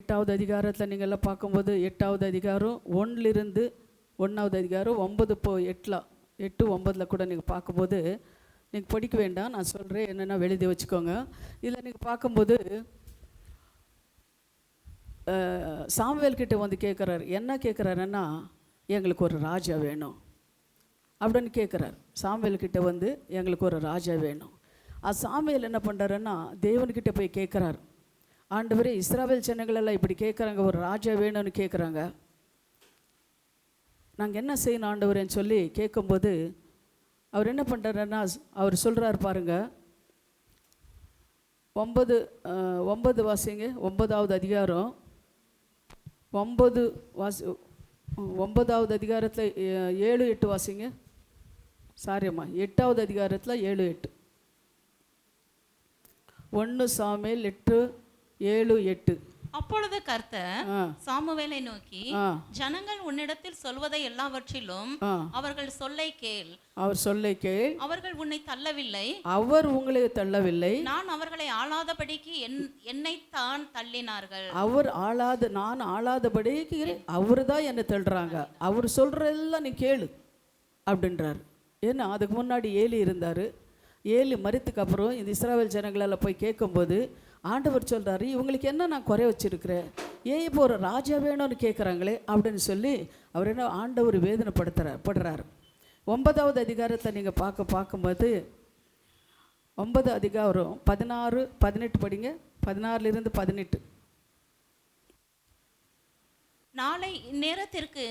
8வது அதிகாரத்தில் நீங்கள் எல்லாம் பார்க்கும்போது 8வது அதிகாரம் 1லிருந்து 1வது அதிகாரம் 9 8 9 கூட நீங்கள் பார்க்கும்போது நீங்கள் படிக்க வேண்டாம், நான் சொல்கிறேன் என்னென்னா எழுதி வச்சுக்கோங்க. இதில் நீங்கள் பார்க்கும்போது சாமுவேல் கிட்ட வந்து கேட்குறாரு. என்ன கேட்குறாருன்னா, எங்களுக்கு ஒரு ராஜா வேணும் அப்படின்னு கேட்குறாரு. சாமுவேல் கிட்ட வந்து எங்களுக்கு ஒரு ராஜா வேணும். சாமுவேல் என்ன பண்ணுறாருன்னா தேவன்கிட்ட போய் கேட்குறாரு, ஆண்டவரே இஸ்ராவேல் ஜனங்களெல்லாம் இப்படி கேட்குறாங்க, ஒரு ராஜா வேணும்னு கேட்குறாங்க, நாங்கள் என்ன செய்யணும் ஆண்டவரேன்னு சொல்லி கேட்கும்போது அவர் என்ன பண்ணுறாருன்னா அவர் சொல்கிறார் பாருங்க, 9 வாசிங்க, 9வது அதிகாரம் 9வது அதிகாரத்தில் 7 8 வாசிங்க. சாரியம்மா 8வது அதிகாரத்தில் 7 8 1 சாமுவேல் 8 7 8. அப்பொழுது கர்த்தர் சாமுவேலை நோக்கி, ஜனங்கள் உன்னிடத்தில் சொல்வதை எல்லாவற்றிலும் அவர்கள் சொல்லை கேள். அவர் சொல்லை கேள். அவர்கள் உன்னை தள்ளவில்லை, அவர் உங்களை தள்ளவில்லை. நான் அவர்களை ஆளாதபடிக்கு என்னைத்தான் தள்ளினார்கள். நான் ஆளாதபடிக்கு அவரு தான் என்னை தள்ளுறாங்க. அவர் சொல்றதெல்லாம் நீ கேளு அப்படின்றார். ஏன்னா அதுக்கு முன்னாடி ஏலி இருந்தார். ஏலி மரித்துக்கு அப்புறம் இந்த இஸ்ராவேல் ஜனங்களால் போய் கேட்கும்போது ஆண்டவர் சொல்கிறாரு, இவங்களுக்கு என்ன நான் குறை வச்சிருக்கிறேன், ஏன் இப்போ ஒரு ராஜா வேணும்னு கேட்குறாங்களே அப்படின்னு சொல்லி அவர் என்ன ஆண்டவர் வேதனைப்படுறாரு. 9வது அதிகாரத்தை நீங்கள் பார்க்கும்போது 9 அதிகாரம் 16 18 படிங்க. 16லிருந்து 18. நாளை இந்நேரத்திற்கு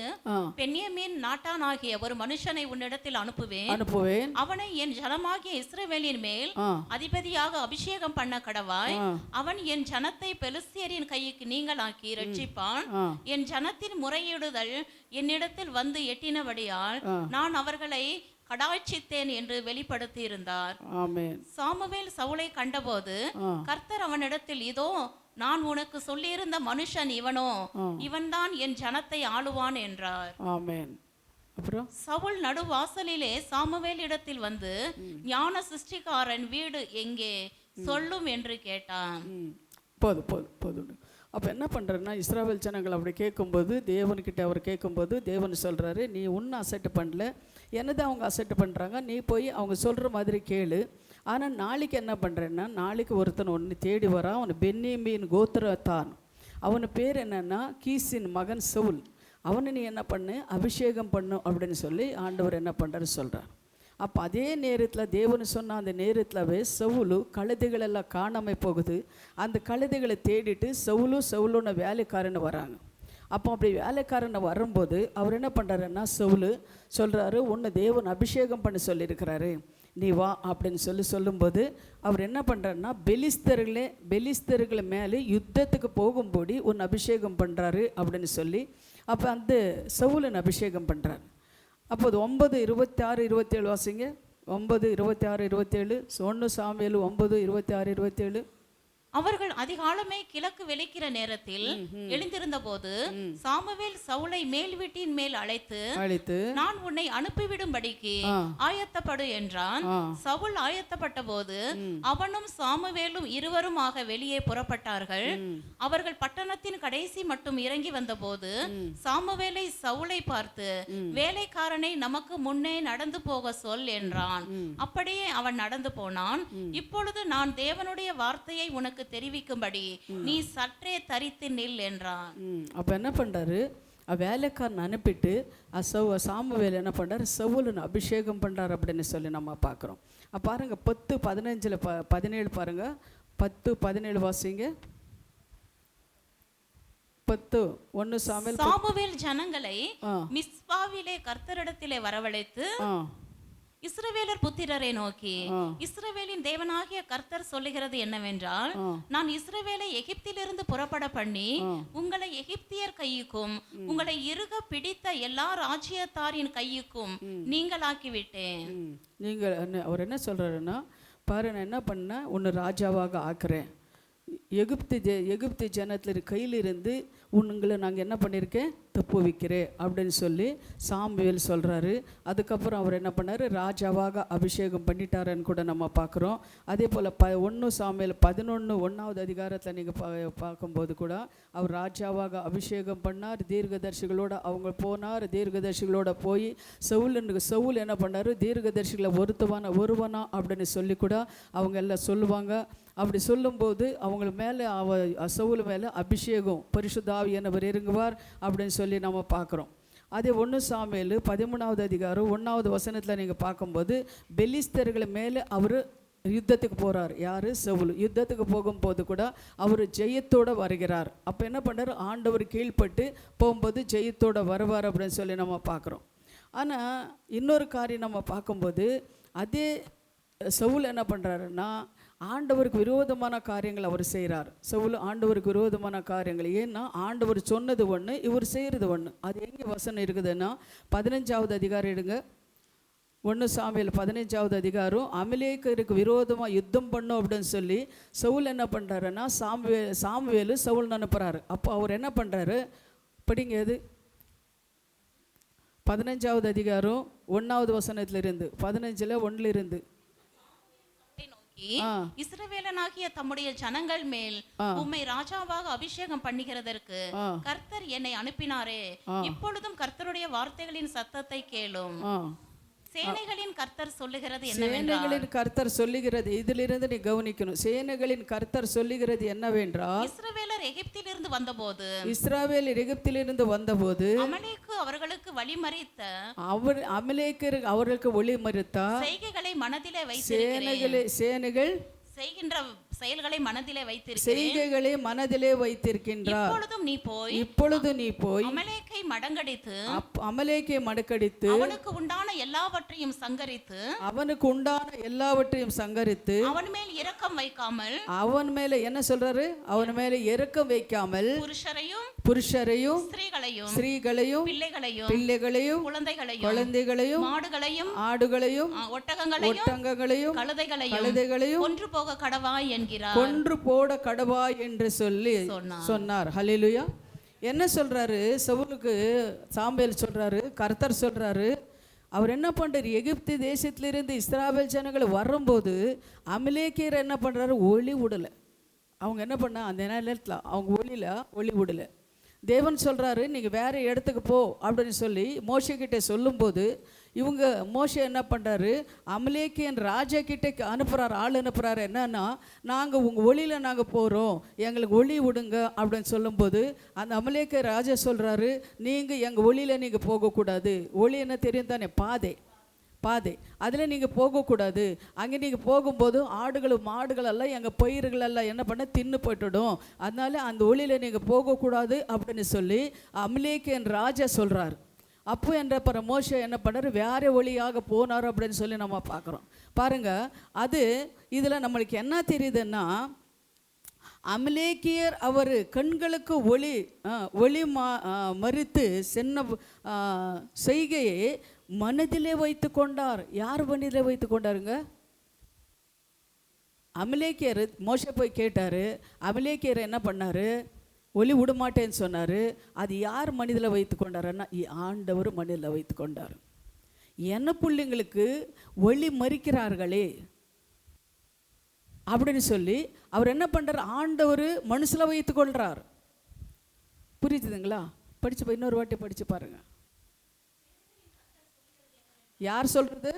பென்யமீன் நாட்டானாகிய ஒரு மனுஷனை உன்னிடத்தில் அனுப்புவேன். அவனை என் ஜனமாகிய இஸ்ரவேலின் மேல் அதிபதியாக அபிஷேகம் பண்ண கடவாய். அவன் என் ஜனத்தை பெலிஸ்தியரின் கைக்கு நீங்களாக்கி ரட்சிப்பான். என் ஜனத்தின் முறையிடுதல் என்னிடத்தில் வந்து எட்டினபடியால் நான் அவர்களை கடாட்சித்தேன் என்று வெளிப்படுத்தி இருந்தார். சாமுவேல் சவுலை கண்டபோது கர்த்தர் அவனிடத்தில், இதோ நான் உனக்கு சொல்லியிருந்த மனுஷன் இவனோ, இவன்தான் என் ஜனத்தை ஆளுவான் என்றார். ஆமென். அப்புறம் சவுல் நடுவாசலிலே சாமுவேல் இடத்தில் வந்து, ஞான சிருஷ்டிகாரன் வீடு எங்கே சொல்லும் என்று கேட்டான். போதும். அப்போ என்ன பண்ணுறேன்னா, இஸ்ராவேல் ஜனங்கள் அப்படி கேட்கும்போது தேவன்கிட்ட அவர் கேட்கும்போது தேவன் சொல்கிறாரு, நீ ஒன்றும் அசெப்ட் பண்ணல, என்னதான் அவங்க அசெப்ட் பண்ணுறாங்க, நீ போய் அவங்க சொல்கிற மாதிரி கேளு. ஆனால் நாளைக்கு என்ன பண்ணுறேன்னா, நாளைக்கு ஒருத்தன் ஒன்று தேடி வரான். அவன் பென்யமீன் கோத்திரத்தான். அவன் பேர் என்னென்னா கீசின் மகன் சவுல். அவனை நீ என்ன பண்ணு, அபிஷேகம் பண்ணு அப்படின்னு சொல்லி ஆண்டவர் என்ன பண்ணுறாரு சொல்கிறார். அப்போ அதே நேரத்தில் தேவன் சொன்ன அந்த நேரத்தில்வே சவுலு கழுதைகள் எல்லாம் காணாமல் போகுது. அந்த கழுதைகளை தேடிட்டு சவுலுன்னு வேலைக்காரன்னு வராங்க. அப்போ அப்படி வேலைக்காரனை வரும்போது அவர் என்ன பண்ணுறாருன்னா, சவுலு சொல்கிறாரு, உன்னை தேவன் அபிஷேகம் பண்ணி சொல்லியிருக்கிறாரு, நீ வா அப்படின்னு சொல்லும்போது அவர் என்ன பண்ணுறாருன்னா, பெலிஸ்தர்களை மேலே யுத்தத்துக்கு போகும்போது உன் அபிஷேகம் பண்ணுறாரு அப்படின்னு சொல்லி அப்போ அந்த சவுலன் அபிஷேகம் பண்ணுறாரு. அப்போது 9 26 27 வாசிங்க. 9 26 27. 1 சாமுவேல் 9 26 27. அவர்கள் அதிகாலமே கிழக்கு வெளிக்கிற நேரத்தில் எழுந்திருந்த போது சாமுவேல் சவுலை மேல் வீட்டின் மேல் அழைத்து நான் உன்னை அனுப்பிவிடும்படிக்கு ஆயத்தப்படு என்றான். சவுல் ஆயத்தப்பட்ட போது அவனும் சாமுவேலும் இருவருமாக வெளியே புறப்பட்டார்கள். அவர்கள் பட்டணத்தின் கடைசி மட்டும் இறங்கி வந்த போது சாமுவேலை சவுலை பார்த்து, வேலைக்காரனை நமக்கு முன்னே நடந்து போக சொல் என்றான். அப்படியே அவன் நடந்து போனான். இப்பொழுது நான் தேவனுடைய வார்த்தையை உனக்கு தெரிவிக்கும்படி நீ சற்றே தரித்து நில் என்றான். அப்ப என்ன பண்றாரு, வேலைக்காரன் அனுப்பிட்டு சாமுவேல் என்ன பண்றாரு, சவுலுன்னு அபிஷேகம் பண்றாரு அப்படின்னு சொல்லி நம்ம பார்க்குறோம். பாருங்க 10 15 17 பாருங்க. 10 17 வாசிங்க. 10 1 சாமுவேல் ஜனங்களை மிஸ்பாவிலே கர்த்தரிடத்திலே வரவழைத்து இஸ்ரவேலர் புத்திரரை நோக்கி, இஸ்ரவேலின் தேவனாகிய கர்த்தர் சொல்லுகிறது என்னவென்றால், நான் இஸ்ரவேலை எகிப்திலிருந்து புறப்பட பண்ணி உங்களை எகிப்தியர் கையுக்கும் உங்களை இறுக பிடித்த எல்லா ராஜ்யத்தாரின் கையுக்கும் நீங்களாக்கி விட்டேன். அவர் என்ன சொல்றாருன்னா, பாரு நான் என்ன பண்ண, உன்னை ராஜாவாக ஆக்குறேன், எகிப்து ஜனத்தில் கையிலிருந்து உங்களை நாங்கள் என்ன பண்ணியிருக்கேன், தப்புவிக்கிறேன் அப்படின்னு சொல்லி சாமுவேல் சொல்கிறாரு. அதுக்கப்புறம் அவர் என்ன பண்ணார், ராஜாவாக அபிஷேகம் பண்ணிட்டாருன்னு கூட நம்ம பார்க்குறோம். அதே போல் 1 சாமுவேல் 11:1 அதிகாரத்தில் நீங்கள் பார்க்கும்போது கூட அவர் ராஜாவாக அபிஷேகம் பண்ணார். தீர்க்கதரிசிகளோட அவங்க போனார். தீர்க்கதரிசிகளோட போய் சவுல் என்ன பண்ணார், தீர்க்கதரிசிகளை ஒருவனா அப்படின்னு சொல்லி கூட அவங்க எல்லாம் சொல்லுவாங்க. அப்படி சொல்லும்போது அவங்க மேலே சவுல் மேலே அபிஷேகம் பரிசுத்த ஆவியானவர் இறங்குவார் அப்படின்னு சொல்லி நம்ம பார்க்குறோம். அதே 1 சாமுவேல் 13 அதிகாரம் 1 நீங்கள் பார்க்கும்போது பெலிஸ்தர்களை மேலே அவர் யுத்தத்துக்கு போகிறார். யார்? சவுல். யுத்தத்துக்கு போகும்போது கூட அவர் ஜெயத்தோடு வருகிறார். அப்போ என்ன பண்ணுறார், ஆண்டவர் கீழ்ப்பட்டு போகும்போது ஜெயத்தோடு வருவார் அப்படின்னு சொல்லி நம்ம பார்க்குறோம். ஆனால் இன்னொரு காரியம் நம்ம பார்க்கும்போது அதே சவுல் என்ன பண்ணுறாருன்னா ஆண்டவருக்கு விரோதமான காரியங்கள் அவர் செய்கிறார். சவுல் ஆண்டவருக்கு விரோதமான காரியங்கள். ஏன்னா ஆண்டவர் சொன்னது ஒன்று, இவர் செய்கிறது ஒன்று. அது எங்கே வசனம் இருக்குதுன்னா 15 அதிகாரம் எடுங்க. 1 சாமுவேல் 15 அதிகாரம். அமலேக்கருக்கு விரோதமாக யுத்தம் பண்ணும் அப்படின்னு சொல்லி சவுல் என்ன பண்ணுறாருன்னா சாமுவேலு சவுல் அனுப்புகிறாரு. அப்போ அவர் என்ன பண்ணுறாரு, படிங்க. அது 15 அதிகாரம் 1 வசனத்திலிருந்து 15:1 இஸ்ரவேலனாகிய தம்முடைய ஜனங்கள் மேல் உம்மை ராஜாவாக அபிஷேகம் பண்ணுகிறதற்கு கர்த்தர் என்னை அனுப்பினாரே, இப்பொழுதும் கர்த்தருடைய வார்த்தைகளின் சத்தத்தை கேளும். சேனைகளின் கர்த்தர் சொல்லுகிறது என்னவென்றால், சேனைகளின் கர்த்தர் சொல்லுகிறது, இதிலிருந்து நீ கவனிக்கணும். சேனைகளின் கர்த்தர் சொல்லுகிறது என்னவென்றால், இஸ்ரவேலர் எகிப்திலிருந்து வந்தபோது அமலேக்கு அவர்களுக்கு வழிமறித்த அவர்களுக்கு ஒளிமறித்த செய்கைகளை மனதிலே வைத்திருக்கிறேன். சேனைகள் செய்கின்ற செயல்களை மனதிலே வைத்திருக்கின்றார். இப்பொழுது நீ போய் அமலேக்கை மடக்கடித்து அவனுக்கு உண்டான எல்லாவற்றையும் சங்கரித்து அவன் மேல் இரக்கம் வைக்காமல், அவன் மேல என்ன சொல்றாரு, அவன் மேல இரக்கம் வைக்காமல் புருஷரையும் ஸ்திரீகளையும் பிள்ளைகளையும் குழந்தைகளையும் ஆடுகளையும் ஒட்டகங்களையும் கழுதைகளையும் கொன்று போட கடவாய் என்று சொல்லி சொன்னார். ஹல்லேலூயா. என்ன சொல்றாரு சவுலுக்கு, சாமுவேல் சொல்றாரு, கர்த்தர் சொல்றாரு. அவர் என்ன பண்றாரு, எகிப்து தேசத்திலிருந்து இஸ்ராயேல் ஜனங்கள் வரும்போது அமலேக்கியர் என்ன பண்றாரு, ஒளி விடலை. அவங்க என்ன பண்ணா அந்த நேரத்தில் அவங்க ஒளி விடலை. தேவன் சொல்கிறாரு நீங்கள் வேறு இடத்துக்கு போ அப்படின்னு சொல்லி மோசேக்கிட்ட சொல்லும்போது இவங்க மோசே என்ன பண்ணுறாரு, அமலேக்கியன் ராஜா கிட்டே ஆள் அனுப்புகிறாரு. என்னன்னா, நாங்கள் உங்கள் ஒளியில் நாங்கள் போகிறோம், எங்களுக்கு ஒளி விடுங்க அப்படின்னு சொல்லும்போது அந்த அமலேக்கிய ராஜா சொல்கிறாரு, நீங்கள் எங்கள் ஒளியில் நீங்கள் போகக்கூடாது. ஒளி என்ன தெரியும் தானே, பாதை அதில் நீங்கள் போகக்கூடாது. அங்கே நீங்கள் போகும்போது ஆடுகளும் மாடுகளெல்லாம் எங்கள் பயிர்களெல்லாம் என்ன பண்ண தின்னு போட்டுடும், அதனால அந்த ஒளியில் நீங்கள் போகக்கூடாது அப்படின்னு சொல்லி அமலேக்கியன் ராஜா சொல்கிறார். அப்போ என்ற மோசே என்ன பண்ணார், வேற ஒளியாக போனார் அப்படின்னு சொல்லி நம்ம பார்க்குறோம். பாருங்கள், அது இதில் நம்மளுக்கு என்ன தெரியுதுன்னா, அமலேக்கியர் அவர் கண்களுக்கு ஒளி மறித்து சென்ன செய்கையை மனதிலே வைத்து கொண்டார். யார் மனதிலே வைத்து கொண்டாருங்க? அமலேக்கியர். மோசே போய் கேட்டார், அமலேக்கியர் என்ன பண்ணார், ஒளி விடமாட்டேன்னு சொன்னார். அது யார் மனிதில் வைத்து கொண்டாருன்னா, ஆண்டவர் மனிதில் வைத்து கொண்டார். என்ன பிள்ளைங்களுக்கு ஒளி மறிக்கிறார்களே அப்படின்னு சொல்லி அவர் என்ன பண்ணுறார், ஆண்டவர் மனுஷில் வைத்து கொள்கிறார். புரியுதுங்களா? படிச்சு இன்னொரு வாட்டி படித்து பாருங்கள். யார் சொல்றது?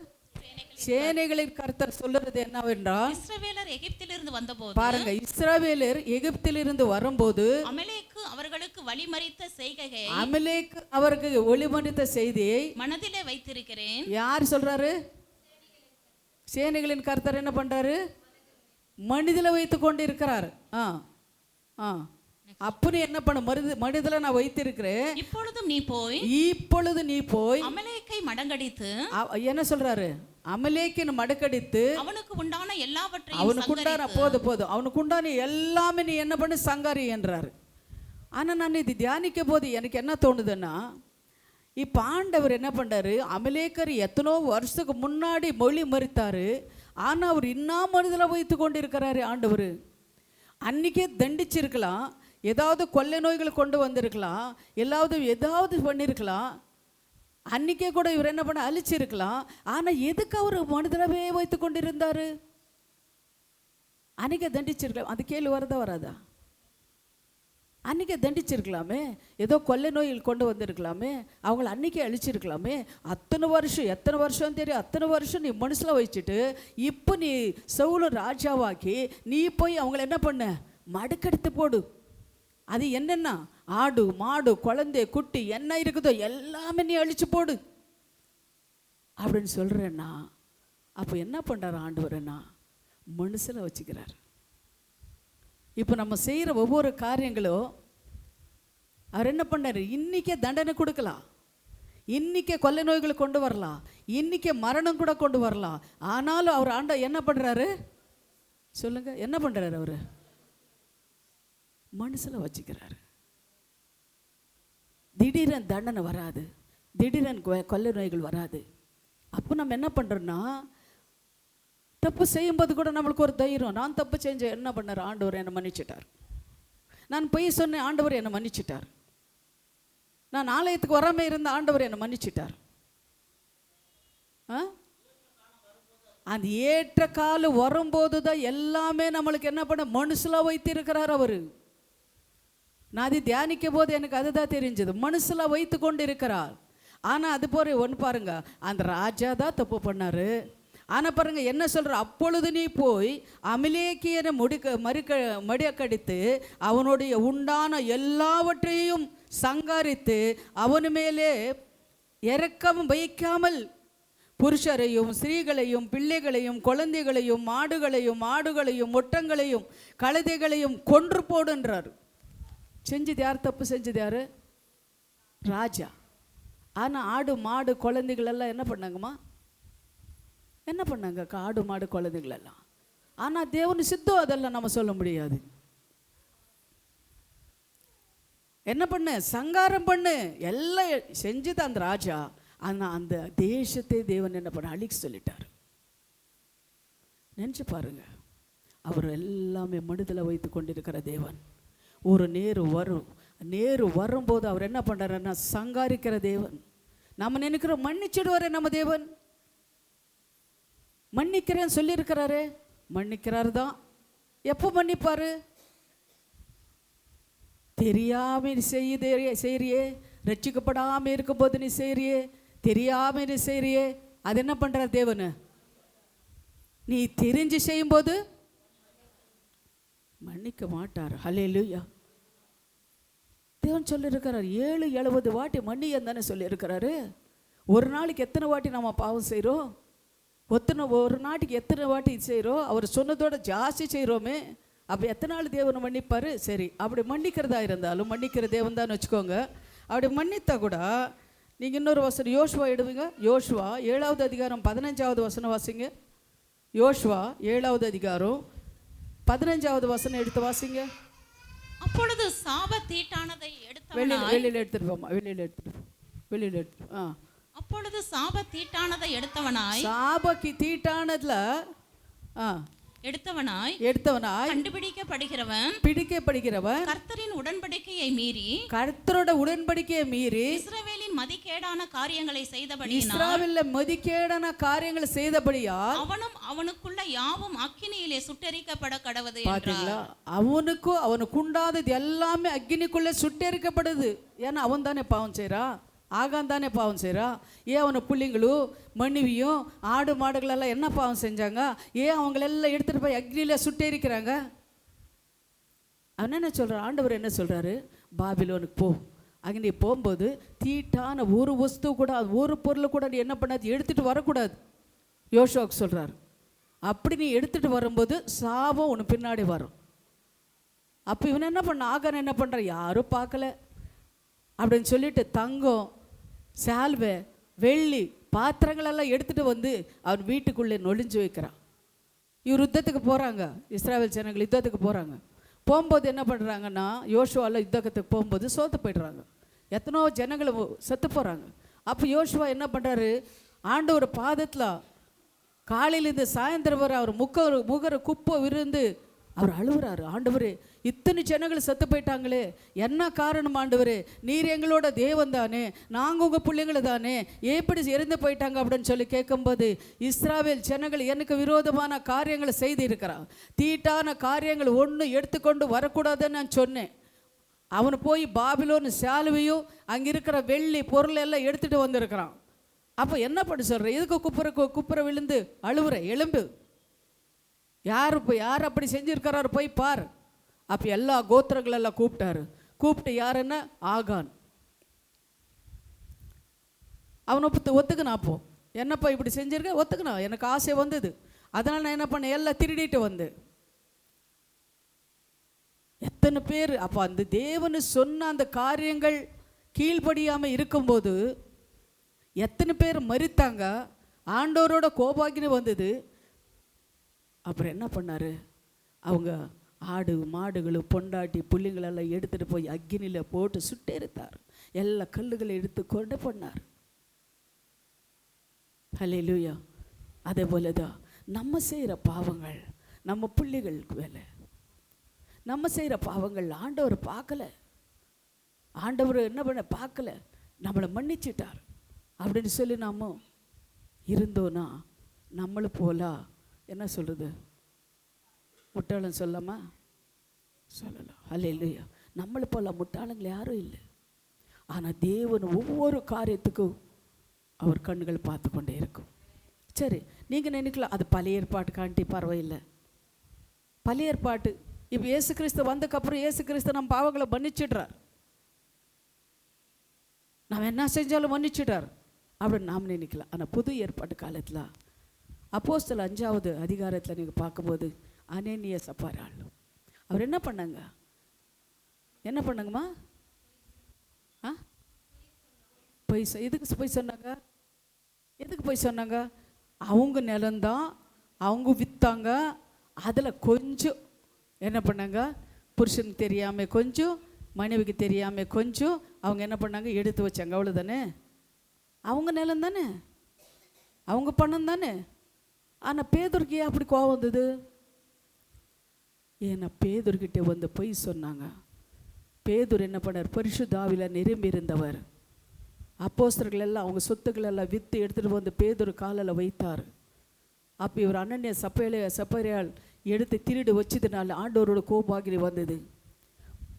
சேனைகளின் கர்த்தர் சொல்லுறது என்னவென்றால், இஸ்ரவேலர் எகிப்திலிருந்து வந்தபோது, பாருங்க, இஸ்ரவேலர் எகிப்திலிருந்து வரும்போது அமலேக்கு அவர்களுக்கு வழிமறித்த செய்கையை, அமலேக்கு அவருக்கு ஒளிமறித்த செய்தியை மனதிலே வைத்திருக்கிறேன். யார் சொல்றாரு? சேனைகளின் கர்த்தர் என்ன பண்றாரு, மனிதில வைத்து கொண்டு இருக்கிறார். அப்படி என்ன பண்ண மனிதல நான் வைத்திருக்கிறேன். இப்பொழுது நீ போய் அமலேக்கை மடங்கடித்து, என்ன சொல்றாரு, அமலேக்கின் மடக்கடித்து அவனுக்கு உண்டான எல்லாவற்றையும், அவனுக்கு உண்டான போதும் அவனுக்கு உண்டான எல்லாமே நீ என்ன பண்ணு சங்காரி என்றாரு. ஆனா நான் இது தியானிக்க போது எனக்கு என்ன தோணுதுன்னா, இப்போ ஆண்டவர் என்ன பண்ணுறாரு, அமலேக்கர் எத்தனோ வருஷத்துக்கு முன்னாடி மொழி மறித்தார். ஆனால் அவர் இன்னும் மனிதலை வைத்து கொண்டு இருக்கிறாரு. ஆண்டவர் அன்றைக்கே தண்டிச்சிருக்கலாம். ஏதாவது கொள்ளை நோய்களை கொண்டு வந்திருக்கலாம், ஏதாவது பண்ணியிருக்கலாம். அன்றைக்கே கூட இவர் என்ன பண்ண அழிச்சிருக்கலாம். ஆனால் எதுக்கு அவர் மனிதனவே வைத்து கொண்டிருந்தார்? அன்றைக்கே தண்டிச்சிருக்கலாம். அந்த கேள்வி வரதா வராதா? அன்றைக்கே தண்டிச்சிருக்கலாமே, ஏதோ கொள்ளை நோய்கள் கொண்டு வந்திருக்கலாமே, அவங்கள அன்றைக்கே அழிச்சிருக்கலாமே. எத்தனை வருஷம் தெரியும், அத்தனை வருஷம் நீ மனசில் வச்சுட்டு இப்போ நீ சவுல ராஜாவாக்கி நீ போய் அவங்கள என்ன பண்ண, மடுக்கெடுத்து போடு. அது என்னென்னா ஆடு மாடு குழந்தை குட்டி என்ன இருக்குதோ எல்லாமே நீ அழிச்சு போடு அப்படின்னு சொல்கிறேன்னா, அப்போ என்ன பண்ணுறாரு ஆண்டவரேன்னா மனசில் வச்சுக்கிறார். இப்போ நம்ம செய்கிற ஒவ்வொரு காரியங்களும் அவர் என்ன பண்ணார், இன்றைக்கே தண்டனை கொடுக்கலாம், இன்றைக்கே கொள்ளை நோய்களை கொண்டு வரலாம், இன்றைக்கே மரணம் கூட கொண்டு வரலாம். ஆனாலும் அவர் என்ன பண்ணுறாரு சொல்லுங்க, என்ன பண்ணுறாரு? அவர் மனசில் வச்சுக்கிறாரு. திடீரென தண்டனை வராது, திடீரென கொள்ளை நோய்கள் வராது. அப்போ நம்ம என்ன பண்ணுறோன்னா, தப்பு செய்யும்போது கூட நம்மளுக்கு ஒரு தைரியம், நான் தப்பு செஞ்சேன், என்ன பண்ணார் ஆண்டவர் என்னை மன்னிச்சிட்டார். நான் பொய் சொன்னேன், ஆண்டவர் என்னை மன்னிச்சிட்டார். நான் ஆலயத்துக்கு வராமல் இருந்த ஆண்டவர் என்னை மன்னிச்சிட்டார். அந்த ஏற்ற காலம் வரும்போது தான் எல்லாமே நம்மளுக்கு என்ன பண்ண மனசில் வைத்திருக்கிறார் அவர். நான் அது தியானிக்கும் போது எனக்கு அதுதான் தெரிஞ்சது, மனசில் வைத்து கொண்டு இருக்கிறார். ஆனால் அது போல ஒன்று பாருங்க, அந்த ராஜா தான் தப்பு பண்ணார். ஆனால் பாருங்க என்ன சொல்கிற, அப்பொழுது நீ போய் அமலேக்கியனை மடிக்கடித்து அவனுடைய உண்டான எல்லாவற்றையும் சங்காரித்து அவனு மேலே இரக்கம் வைக்காமல் புருஷரையும் ஸ்திரீகளையும் பிள்ளைகளையும் குழந்தைகளையும் மாடுகளையும் ஒட்டங்களையும் கழுதைகளையும் கொன்று போடுன்றார். செஞ்சது யார்? தப்பு செஞ்சது யார்? ராஜா. ஆனால் ஆடு மாடு குழந்தைகள் எல்லாம் என்ன பண்ணாங்கம்மா? என்ன பண்ணாங்க? ஆடு மாடு குழந்தைகள் எல்லாம். ஆனால் தேவன் சித்தம் அதெல்லாம் நம்ம சொல்ல முடியாது. என்ன பண்ணு, சங்காரம் பண்ணு, எல்லாம் செஞ்சுது அந்த ராஜா. ஆனால் அந்த தேசத்தை தேவன் என்ன பண்ண அழிக்க சொல்லிட்டார். நினச்சி பாருங்க, அவர் எல்லாமே மனதில் வைத்து கொண்டிருக்கிற தேவன். ஒரு நேரு வரும்போது அவர் என்ன பண்ணுறாருன்னா சங்காரிக்கிற தேவன். நம்ம நினைக்கிறோம் மன்னிச்சிடுவாரே நம்ம தேவன், மன்னிக்கிறேன்னு சொல்லியிருக்கிறாரு, மன்னிக்கிறாரு தான். எப்போ மன்னிப்பாரு? தெரியாம நீ செய்யறியே, ரட்சிக்கப்படாமல் இருக்கும்போது நீ செய்யறியே, தெரியாம நீ செய்யறியே, அது என்ன பண்றார் தேவன்? நீ தெரிஞ்சு செய்யும்போது மன்னிக்க மாட்டார். ஹல்லேலூயா. தேவன் சொல்லியிருக்கிறார் 70 வாட்டி மன்னியன்னு தானே சொல்லியிருக்கிறாரு. ஒரு நாளைக்கு எத்தனை வாட்டி நம்ம பாவம் செய்கிறோம்? ஒரு நாளைக்கு எத்தனை வாட்டி செய்கிறோம்? அவர் சொன்னதோட ஜாஸ்தி செய்கிறோமே. அப்போ எத்தனை நாள் தேவனை மன்னிப்பார்? சரி, அப்படி மன்னிக்கிறதா இருந்தாலும் மன்னிக்கிற தேவன் தான் வச்சுக்கோங்க. அப்படி மன்னித்தா கூட நீங்கள் இன்னொரு வசனம் யோசுவா எடுவீங்க. யோசுவா 7வது அதிகாரம் 15வது வசனம் வாசிங்க. யோசுவா 7வது அதிகாரம் 15வது வசனம் எடுத்து வாசிங்க. அப்பொழுது சாபத்தீட்டானதை வெளியில் எடுத்துட்டு போமா, வெளியில் எடுத்துட்டு அப்பொழுது சாபத்தீட்டானதை எடுத்தவனாய் எடுத்தவனாய் பிடிக்கப்படுகிறவன் கர்த்தரின் உடன்படிக்கையை மீறி இஸ்ரவேலின் மதிகேடான காரியங்களை செய்தபடியால் அவனும் அவனுக்குள்ள யாவும் அக்கினியிலே சுட்டெரிக்கப்பட கடவது என்றார். அவனுக்கும் அவனுக்கு உண்டானது எல்லாமே அக்கினிக்குள்ளே சுட்டெரிக்கப்படுது. ஏன்னா அவன் தானே பாவம் செய்றான், ஆகான் தானே பாவம் செய்கிறா. ஏன் அவனை பிள்ளைங்களும் மனைவியும் ஆடு மாடுகளெல்லாம் என்ன பாவம் செஞ்சாங்க? ஏன் அவங்களெல்லாம் எடுத்துகிட்டு போய் அக்னியில் சுட்டேரிக்கிறாங்க? அவன் என்ன சொல்கிறான்? ஆண்டவர் என்ன சொல்கிறாரு? பாபிலோனுக்கு போ. அங்கே போகும்போது தீட்டான ஒரு வஸ்து கூட, ஒரு பொருள் கூட நீ என்ன பண்ணாது எடுத்துகிட்டு வரக்கூடாது. யோசுவாவுக்கு சொல்கிறார். அப்படி நீ எடுத்துகிட்டு வரும்போது சாபம் உனக்கு பின்னாடி வரும். அப்போ இவன் என்ன பண்ண, ஆகான் என்ன பண்ணுறான்? யாரும் பார்க்கல அப்படின்னு சொல்லிட்டு தங்கம் சால்வை வெள்ளி பாத்திரங்களெல்லாம் எடுத்துகிட்டு வந்து அவன் வீட்டுக்குள்ளே நொழிஞ்சு வைக்கிறான். இவர் யுத்தத்துக்கு போகிறாங்க, இஸ்ராயேல் ஜனங்கள் யுத்தத்துக்கு போகிறாங்க. போகும்போது என்ன பண்ணுறாங்கன்னா, யோசுவாவில் யுத்தத்துக்கு போகும்போது சோத்து போய்டுறாங்க. எத்தனோ ஜனங்களை செத்து போகிறாங்க. அப்போ யோசுவா என்ன பண்ணுறாரு? ஆண்டவர் பாதத்தில் காலையிலேருந்து சாயந்தரம் வர அவர் முகர குப்பை விருந்து அவர் அழுகுறாரு, ஆண்டவரே இத்தனை ஜனங்கள் செத்து போயிட்டாங்களே, என்ன காரணம் ஆண்டவரே, நீர் எங்களோட தேவன் தானே, நாங்கள் உங்கள் பிள்ளைங்களை தானே, எப்படி இறந்து போயிட்டாங்க அப்படின்னு சொல்லி கேட்கும்போது, இஸ்ராவேல் ஜனங்கள் எனக்கு விரோதமான காரியங்களை செய்து இருக்கிறான், தீட்டான காரியங்கள் ஒன்று எடுத்துக்கொண்டு வரக்கூடாதுன்னு நான் சொன்னேன். அவனை போய் பாபிலோன் சாலுவையும் அங்கே இருக்கிற வெள்ளி பொருள் எல்லாம் எடுத்துகிட்டு வந்திருக்கிறான். அப்போ என்ன பண்ண சொல்கிற, எதுக்கு குப்புற விழுந்து அழுவுற, எலும்பு, யார் அப்படி செஞ்சுருக்கிறாரு போய் பார். அப்போ எல்லா கோத்திரங்களெல்லாம் கூப்பிட்டாரு. கூப்பிட்டு யாருன்னா ஆகான். அவனை ஒத்துக்கினா, அப்போ என்னப்பா இப்படி செஞ்சிருக்க, ஒத்துக்கினா, எனக்கு ஆசை வந்தது, அதனால் நான் என்ன பண்ணேன், எல்லாம் திருடிட்டு வந்தேன். எத்தனை பேர் அப்போ அந்த தேவனு சொன்ன அந்த காரியங்கள் கீழ்ப்படியாமல் இருக்கும்போது எத்தனை பேர் மரித்தாங்க, ஆண்டவரோட கோபாகினி வந்தது. அப்புறம் என்ன பண்ணார், அவங்க ஆடு மாடுகளும் பொண்டாட்டி புள்ளிங்களெல்லாம் எடுத்துகிட்டு போய் அக்னியில் போட்டு சுட்டெரித்தார், எல்லா கல்லுகளை எடுத்து கொண்டு பண்ணார். ஹல்லேலூயா. அதே போல தான் நம்ம செய்கிற பாவங்கள் நம்ம பிள்ளைகளுக்கு வேலை. நம்ம செய்கிற பாவங்கள் ஆண்டவர் பார்க்கல, ஆண்டவர் என்ன பண்ண பார்க்கல, நம்மளை மன்னிச்சிட்டார் அப்படின்னு சொல்லி நாம இருந்தோன்னா நம்மளை போலா என்ன சொல்கிறது, முட்டாளம் சொல்லாமா சொல்லலாம். ஹல்லேலூயா. நம்மளை போல முட்டாளங்கள் யாரும் இல்லை. ஆனால் தேவன் ஒவ்வொரு காரியத்துக்கும் அவர் கண்கள் பார்த்து கொண்டே இருக்கும். சரி, நீங்கள் நினைக்கலாம் அது பழைய ஏற்பாட்டு காண்டி பரவாயில்லை. பழைய ஏற்பாட்டு இப்போ இயேசு கிறிஸ்து வந்ததுக்கப்புறம் இயேசு கிறிஸ்து நம்ம பாவங்களை மன்னிச்சிடுறார், நாம் என்ன செஞ்சாலும் மன்னிச்சிட்டார் அப்படின்னு நாம் நினைக்கலாம். ஆனால் புது ஏற்பாட்டு காலத்தில் அப்போஸ்தலர் 5வது அதிகாரத்தில் நீங்கள் பார்க்கும்போது அனனியா சப்பாராள் அவர் என்ன பண்ணாங்கம்மா, எதுக்கு போய் சொன்னாங்க, அவங்க நிலம்தான் அவங்க விற்றாங்க, அதில் கொஞ்சம் என்ன பண்ணாங்க, புருஷனுக்கு தெரியாமல் கொஞ்சம், மனைவிக்கு தெரியாமல் கொஞ்சம் அவங்க என்ன பண்ணாங்க, எடுத்து வச்சாங்க, அவ்வளோதானே. அவங்க நிலம் தானே, அவங்க பணம் தானே. ஆனால் பேதுருக்கு ஏன் அப்படி கோவம் வந்தது, ஏன்னா பேதுர்கிட்ட வந்து பொய் சொன்னாங்க. பேதுர் என்ன பண்ணார், பரிசுத்த ஆவியில் நிரம்பி இருந்தவர். அப்போஸ்தலர்கள் எல்லாம் அவங்க சொத்துக்கள் எல்லாம் விற்று எடுத்துகிட்டு வந்து பேதுரு காலில் வைத்தார். அப்போ இவர் அனனியா சப்பரியால் எடுத்து திருடு வச்சதுனால ஆண்டவரோட கோபாகினி வந்தது.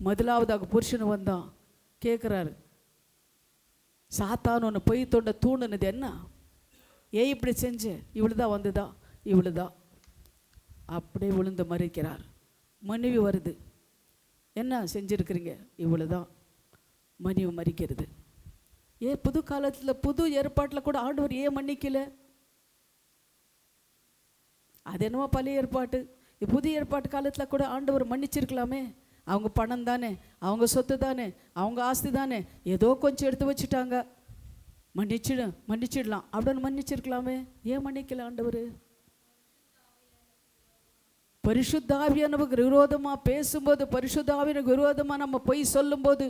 முதலாவதாக புருஷன் வந்தான், கேட்குறாரு, சாத்தான் ஒன்று பொய் தொண்ட தூண்டுனது என்ன, ஏன் இப்படி செஞ்ச, இவ்வளோதான் வந்ததா, இவ்வளோதான், அப்படியே விழுந்து மறிக்கிறார். மனைவி வருது, என்ன செஞ்சுருக்கிறீங்க, இவ்வளோதான், மனைவி மறிக்கிறது. ஏன் புது காலத்தில் புது ஏற்பாட்டில் கூட ஆண்டவர் ஏன் மன்னிக்கல, அது என்னவோ பழைய ஏற்பாட்டு, புதிய ஏற்பாட்டு காலத்தில் கூட ஆண்டவர் மன்னிச்சிருக்கலாமே. அவங்க பணம் தானே, அவங்க சொத்து தானே, அவங்க ஆஸ்தி தானே, ஏதோ கொஞ்சம் எடுத்து வச்சுட்டாங்க, மன்னிச்சிடலாம் அப்படின்னு மன்னிச்சிருக்கலாமே. ஏன் மன்னிக்கல ஆண்டவர்? பரிசுத்த ஆவியானவருக்கு விரோதமாக பேசும்போது, பரிசுத்த ஆவியானவருக்கு விரோதமாக நம்ம பொய் சொல்லும்போது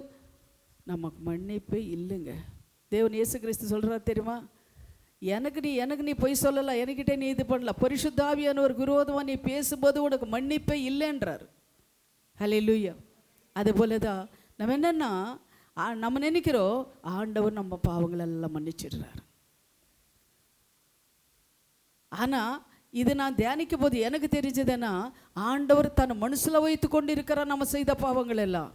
நமக்கு மன்னிப்பே இல்லைங்க. தேவன் இயேசு கிறிஸ்து சொல்கிறார் தெரியுமா, எனக்கு நீ பொய் சொல்லலாம், என்கிட்ட நீ இது பண்ணல, பரிசுத்த ஆவியானவருக்கு விரோதமாக நீ பேசும்போது உனக்கு மன்னிப்பே இல்லைன்றார். ஹல்லேலூயா. அதுபோல தான் நம்ம என்னென்னா நம்ம நினைக்கிறோம் ஆண்டவர் நம்ம பாவங்களெல்லாம் மன்னிச்சிடுறார். ஆனால் இது நான் தியானிக்கும் போது எனக்கு தெரிஞ்சதுன்னா, ஆண்டவர் தன் மனசில் வைத்து கொண்டு இருக்கிறார் நம்ம செய்த பாவங்கள் எல்லாம்.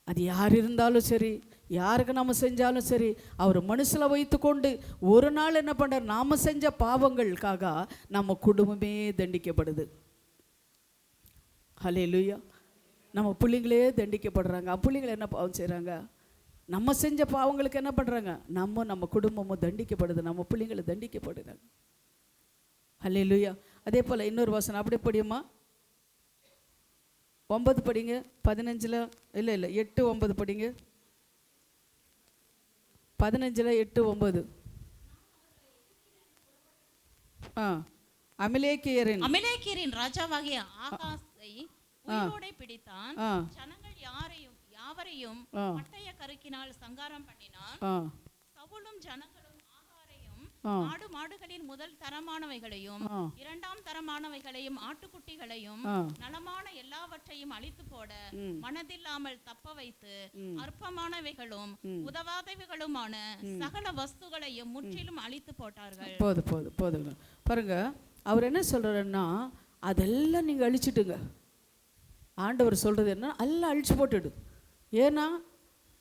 அது யார் இருந்தாலும் சரி, யாருக்கு நம்ம செஞ்சாலும் சரி, அவர் மனசில் வைத்து கொண்டு ஒரு நாள் என்ன பண்ணுறார், நாம் செஞ்ச பாவங்களுக்காக நம்ம குடும்பமே தண்டிக்கப்படுது. ஹல்லேலூயா. நம்ம பிள்ளைங்களே தண்டிக்கப்படுறாங்க. பிள்ளைங்களை என்ன பாவம் செய்கிறாங்க, நம்ம செஞ்ச பாவங்களுக்கு என்ன பண்ணுறாங்க, நம்ம குடும்பமும் தண்டிக்கப்படுது, நம்ம பிள்ளைங்களை தண்டிக்கப்படுறாங்க. ஹல்லேலூயா. அதே போல் இன்னொரு வசனம் அப்படியே படியுமா, 9 படிங்க, 15 இல்லை 8 9 படிங்க, 15 8 9. அமலேக்கியரின் ராஜாவாகிய ஆகாசை உயிரோடே பிடித்தான். ஜனங்கள் யாவரையும் பட்டய கருக்கினால் சங்காரம் பண்ணினான். சவுலும் ஜனங்களும் ஆகாரையும் ஆடு மாடுகளின் முதல் தரமானவைகளையும் இரண்டாம் தரமானவைகளையும் ஆட்டுக்குட்டிகளையும் நலமான எல்லாவற்றையும் அழித்து போட மனதில்லாமல் தப்ப வைத்து அற்பமானவைகளும் உதவாதவைகளுமான சகல வஸ்துகளையும் முற்றிலும் அழித்து போட்டார்கள். போதும் பாருங்க, அவர் என்ன சொல்றாருன்னா, அதெல்லாம் நீங்க அழிச்சிட்டுங்க. ஆண்டவர் சொல்றது என்ன, எல்லாம் அழிச்சு போட்டுடு. ஏன்னா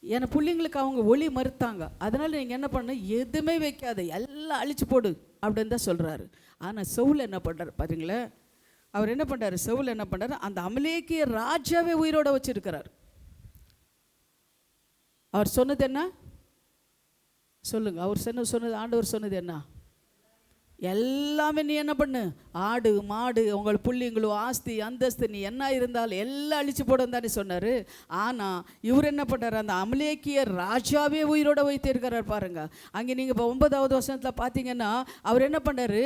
என் பிள்ளைங்களுக்கு அவங்க ஒளி மறுத்தாங்க, அதனால நீங்கள் என்ன பண்ண, எதுவுமே வைக்காத, எல்லாம் அழிச்சு போடு அப்படின்னு தான் சொல்கிறாரு. ஆனால் சவுல் என்ன பண்ணுறாரு பாருங்களேன், அவர் என்ன பண்ணுறாரு, சவுல் என்ன பண்ணுறாரு, அந்த அமலேக்கிய ராஜாவே உயிரோட வச்சிருக்கிறார். அவர் சொன்னது என்ன சொல்லுங்க, அவர் சொன்னது ஆண்டவர் சொன்னது என்ன, எல்லாமே நீ என்ன பண்ணு, ஆடு மாடு உங்கள் புள்ளிங்களும் ஆஸ்தி அந்தஸ்து நீ என்ன இருந்தாலும் எல்லாம் அழிச்சு போடும் தானே சொன்னார். ஆனால் இவர் என்ன பண்ணுறாரு, அந்த அமலேக்கிய ராஜாவே உயிரோட வைத்திருக்கிறார் பாருங்க. அங்கே நீங்கள் இப்போ 9வது வசனத்தில் பார்த்தீங்கன்னா அவர் என்ன பண்ணார்,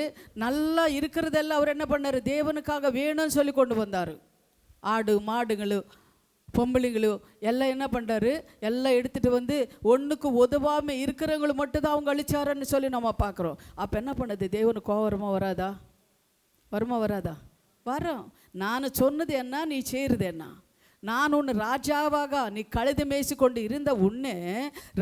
நல்லா இருக்கிறதெல்லாம் அவர் என்ன பண்ணார், தேவனுக்காக வேணும்னு சொல்லி கொண்டு வந்தார். ஆடு மாடுங்களும் பொம்பளைங்களும் எல்லாம் என்ன பண்ணுறாரு, எல்லாம் எடுத்துகிட்டு வந்து ஒன்றுக்கு உதவாமல் இருக்கிறவங்களும் மட்டும்தான் அவங்க அழிச்சாரன்னு சொல்லி நம்ம பார்க்குறோம். அப்போ என்ன பண்ணுது, தேவனுக்கு கோவரமா வராதா, வராதா? வரோம். நான் சொன்னது என்ன, நீ செய்கிறது என்ன, நான் உன்னை ராஜாவாக, நீ கழுது மேய்ச்சி கொண்டு இருந்த உன்னை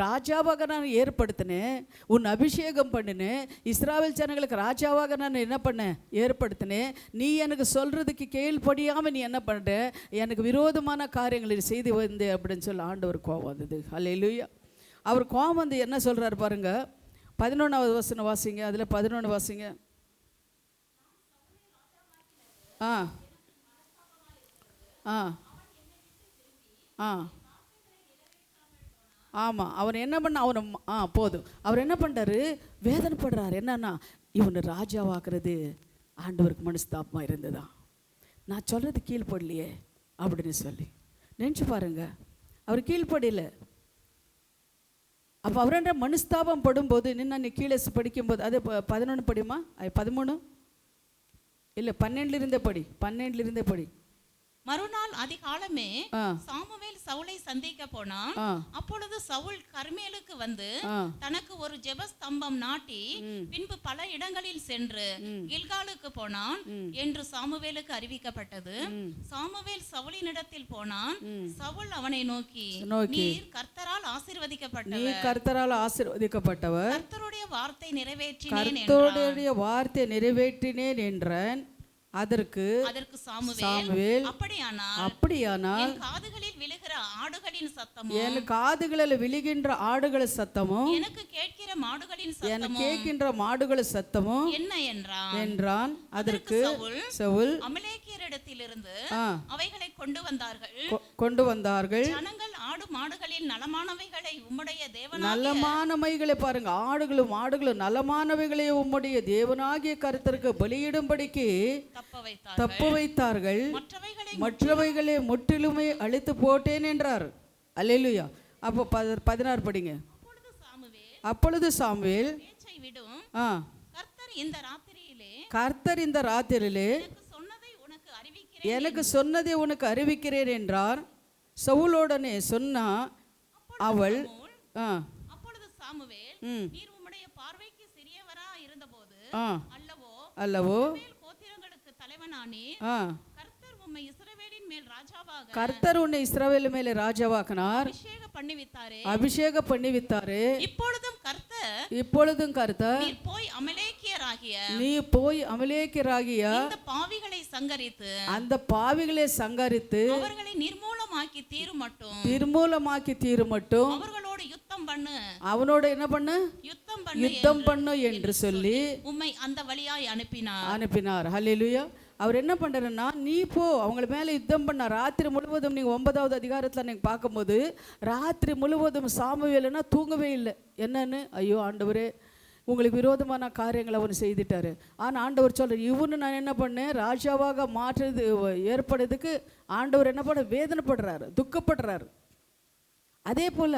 ராஜாவாக நான் ஏற்படுத்தினேன், உன் அபிஷேகம் பண்ணினேன், இஸ்ராவேல் ஜனங்களுக்கு ராஜாவாக நான் என்ன பண்ணேன், ஏற்படுத்தினேன். நீ எனக்கு சொல்கிறதுக்கு கீழ்ப்படியாமல் நீ என்ன பண்ணுற, எனக்கு விரோதமான காரியங்களை செய்து வந்து அப்படின்னு சொல்லி ஆண்டவர் கோவம் வந்தது. அல்லேலூயா. அவர் கோவம் வந்து என்ன சொல்கிறார் பாருங்க, 11வது வசனம் வாசிங்க, அதில் 11 வாசிங்க. ஆ ஆ ஆமாம், அவர் என்ன பண்ண, அவனை போதும், அவர் என்ன பண்ணுறாரு, வேதனைப்படுறாரு. என்னன்னா, இவனை ராஜாவாக்குறது ஆண்டவருக்கு மனஸ்தாபமாக இருந்ததா, நான் சொல்கிறது கீழ்ப்படலையே அப்படின்னு சொல்லி நினச்சி பாருங்க. அவர் கீழ்ப்படலை. அப்போ அவர் என்ன மனஸ்தாபம் படும்போது நின்று நீ கீழே படிக்கும்போது, அது 11 படிமா, 13 இல்லை 12 படி. மறுநாள் அதிகாலமே சாமுவேல் சவுலை சந்திக்க போனான். அப்பொழுது சவுல் கர்மேலுக்கு வந்து தனக்கு ஒரு ஜெபஸ்தம்பம் நாட்டி பின்பு பல இடங்களில் சென்று கில்காலுக்கு போனான் என்று சாமுவேலுக்கு அறிவிக்கப்பட்டது. சாமுவேல் சவுலினிடத்தில் போனான். சவுல் அவனை நோக்கி, நீர் கர்த்தரால் ஆசீர்வதிக்கப்பட்டவர், கர்த்தருடைய வார்த்தை நிறைவேற்றினேன் என்றான். அதற்கு சாமுவேல், அப்படியானால் என் காதுகளில் விழுகின்ற ஆடுகளின் சத்தமும் எனக்கு கேட்கின்ற மாடுகளின் சத்தமும் என்ன என்றான். அதற்கு சவுல், அமலேக்கியரிடத்திலிருந்து அவைகளை கொண்டு வந்தார்கள். ஜனங்கள் ஆடு மாடுகளில் நலமானவைகளை உம்முடைய தேவனாகிய, நலமானவைகளை பாருங்க, ஆடுகளும் மாடுகளும் நலமானவைகளை உம்முடைய தேவனாகிய கர்த்தருக்கு பலியிடும்படிக்கு தப்பு வைத்தார்கள், மற்றவைகளை முற்றிலுமே அழித்து போட்டேன் என்றார். அல்லேலூயா. அப்போ 16 படிங்க. அப்பொழுது சாமுவேல், கர்த்தர் இந்த ராத்திரியிலே எனக்கு சொன்னதை உனக்கு அறிவிக்கிறேன் என்றார். சவுலோடனே சொன்னா அவள், அப்பொழுது சாமுவேல், நீர் உம்முடைய பார்வைக்கு சிறியவரா இருந்தபோது அல்லவோ கர்த்தர் உன்னை இஸ்ரவேலின் மேல் ராஜாவாக்கினார், அபிஷேகம் பண்ணிவித்தாரே. இப்பொழுதும் கர்த்தர் நீ போய் அமலேக்கியராகிய அந்த பாவிகளை சங்கரித்து அவர்களை நிர்மூலமாக்கி தீரும் மட்டும் அவர்களோடு அவனோட என்ன பண்ணு, யுத்தம் பண்ணு என்று சொல்லி உம்மை அந்த வழியாய் அனுப்பினார். ஹல்லேலூயா. அவர் என்ன பண்ணுறன்னா, நீ போ அவங்கள மேலே யுத்தம் பண்ண. ராத்திரி முழுவதும் நீங்கள் 9வது அதிகாரத்தில் நீங்கள் பார்க்கும்போது ராத்திரி முழுவதும் சாமுவேல்னா தூங்கவே இல்லை. என்னன்னு, ஐயோ ஆண்டவரே உங்களுக்கு விரோதமான காரியங்களை அவன் செய்துட்டாரு. ஆனால் ஆண்டவர் சொல்கிறார், இவனு நான் என்ன பண்ணேன், ராஜாவாக மாற்றுறது ஏற்படுறதுக்கு ஆண்டவர் என்ன பண்ண, வேதனைப்படுறாரு, துக்கப்படுறாரு. அதே போல்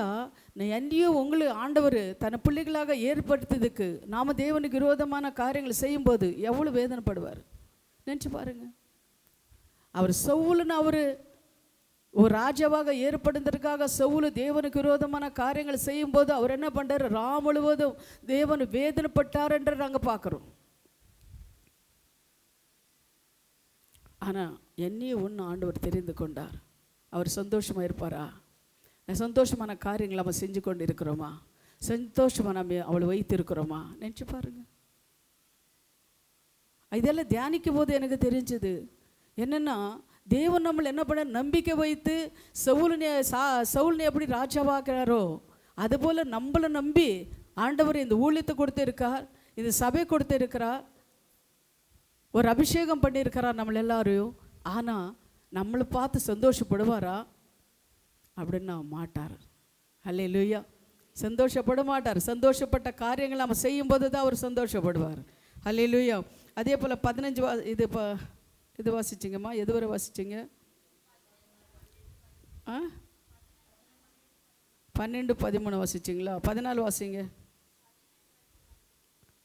நான் எங்கேயும் உங்களுக்கு ஆண்டவர் தன் பிள்ளைகளாக ஏற்படுத்துறதுக்கு நாம் தேவனுக்கு விரோதமான காரியங்களை செய்யும்போது எவ்வளோ வேதனைப்படுவார் நினச்சி பாருங்க. அவர் சவுலுன்னு அவர் ஒரு ராஜாவாக ஏற்படுவதற்காக சவுல் தேவனுக்கு விரோதமான காரியங்கள் செய்யும்போது அவர் என்ன பண்றாரு? ராம் முழுவதும் தேவன் வேதனைப்பட்டார் என்று நாங்கள் பார்க்குறோம். ஆனால் என்னையும் ஒன்று ஆண்டவர் தெரிந்து கொண்டார். அவர் சந்தோஷமாக இருப்பாரா? சந்தோஷமான காரியங்களை நம்ம செஞ்சு கொண்டு இருக்கிறோமா? சந்தோஷமாக நம்ம அவளை வைத்திருக்கிறோமா? நினச்சி பாருங்க. இதெல்லாம் தியானிக்கும் போது எனக்கு தெரிஞ்சது என்னென்னா, தேவன் நம்மளை என்ன பண்ண நம்பிக்கை வைத்து சவுல்னை எப்படி ராஜாவாக்குறாரோ அதுபோல் நம்மளை நம்பி ஆண்டவர் இந்த ஊழியத்தை கொடுத்து இருக்கார், இந்த சபை கொடுத்து இருக்கிறார், ஒரு அபிஷேகம் பண்ணியிருக்கிறார் நம்மள எல்லாரையும். ஆனால் நம்மளை பார்த்து சந்தோஷப்படுவாரா? அப்படின்னா மாட்டார். அல்லேலூயா. சந்தோஷப்பட மாட்டார். சந்தோஷப்பட்ட காரியங்கள் நம்ம செய்யும்போது தான் அவர் சந்தோஷப்படுவார். அல்லேலூயா. அதே போல் 15 இது வாசிச்சிங்கம்மா. எதுவரை வாசிச்சிங்க? 12, 13 வாசிச்சிங்களா? 14 வாசிங்க.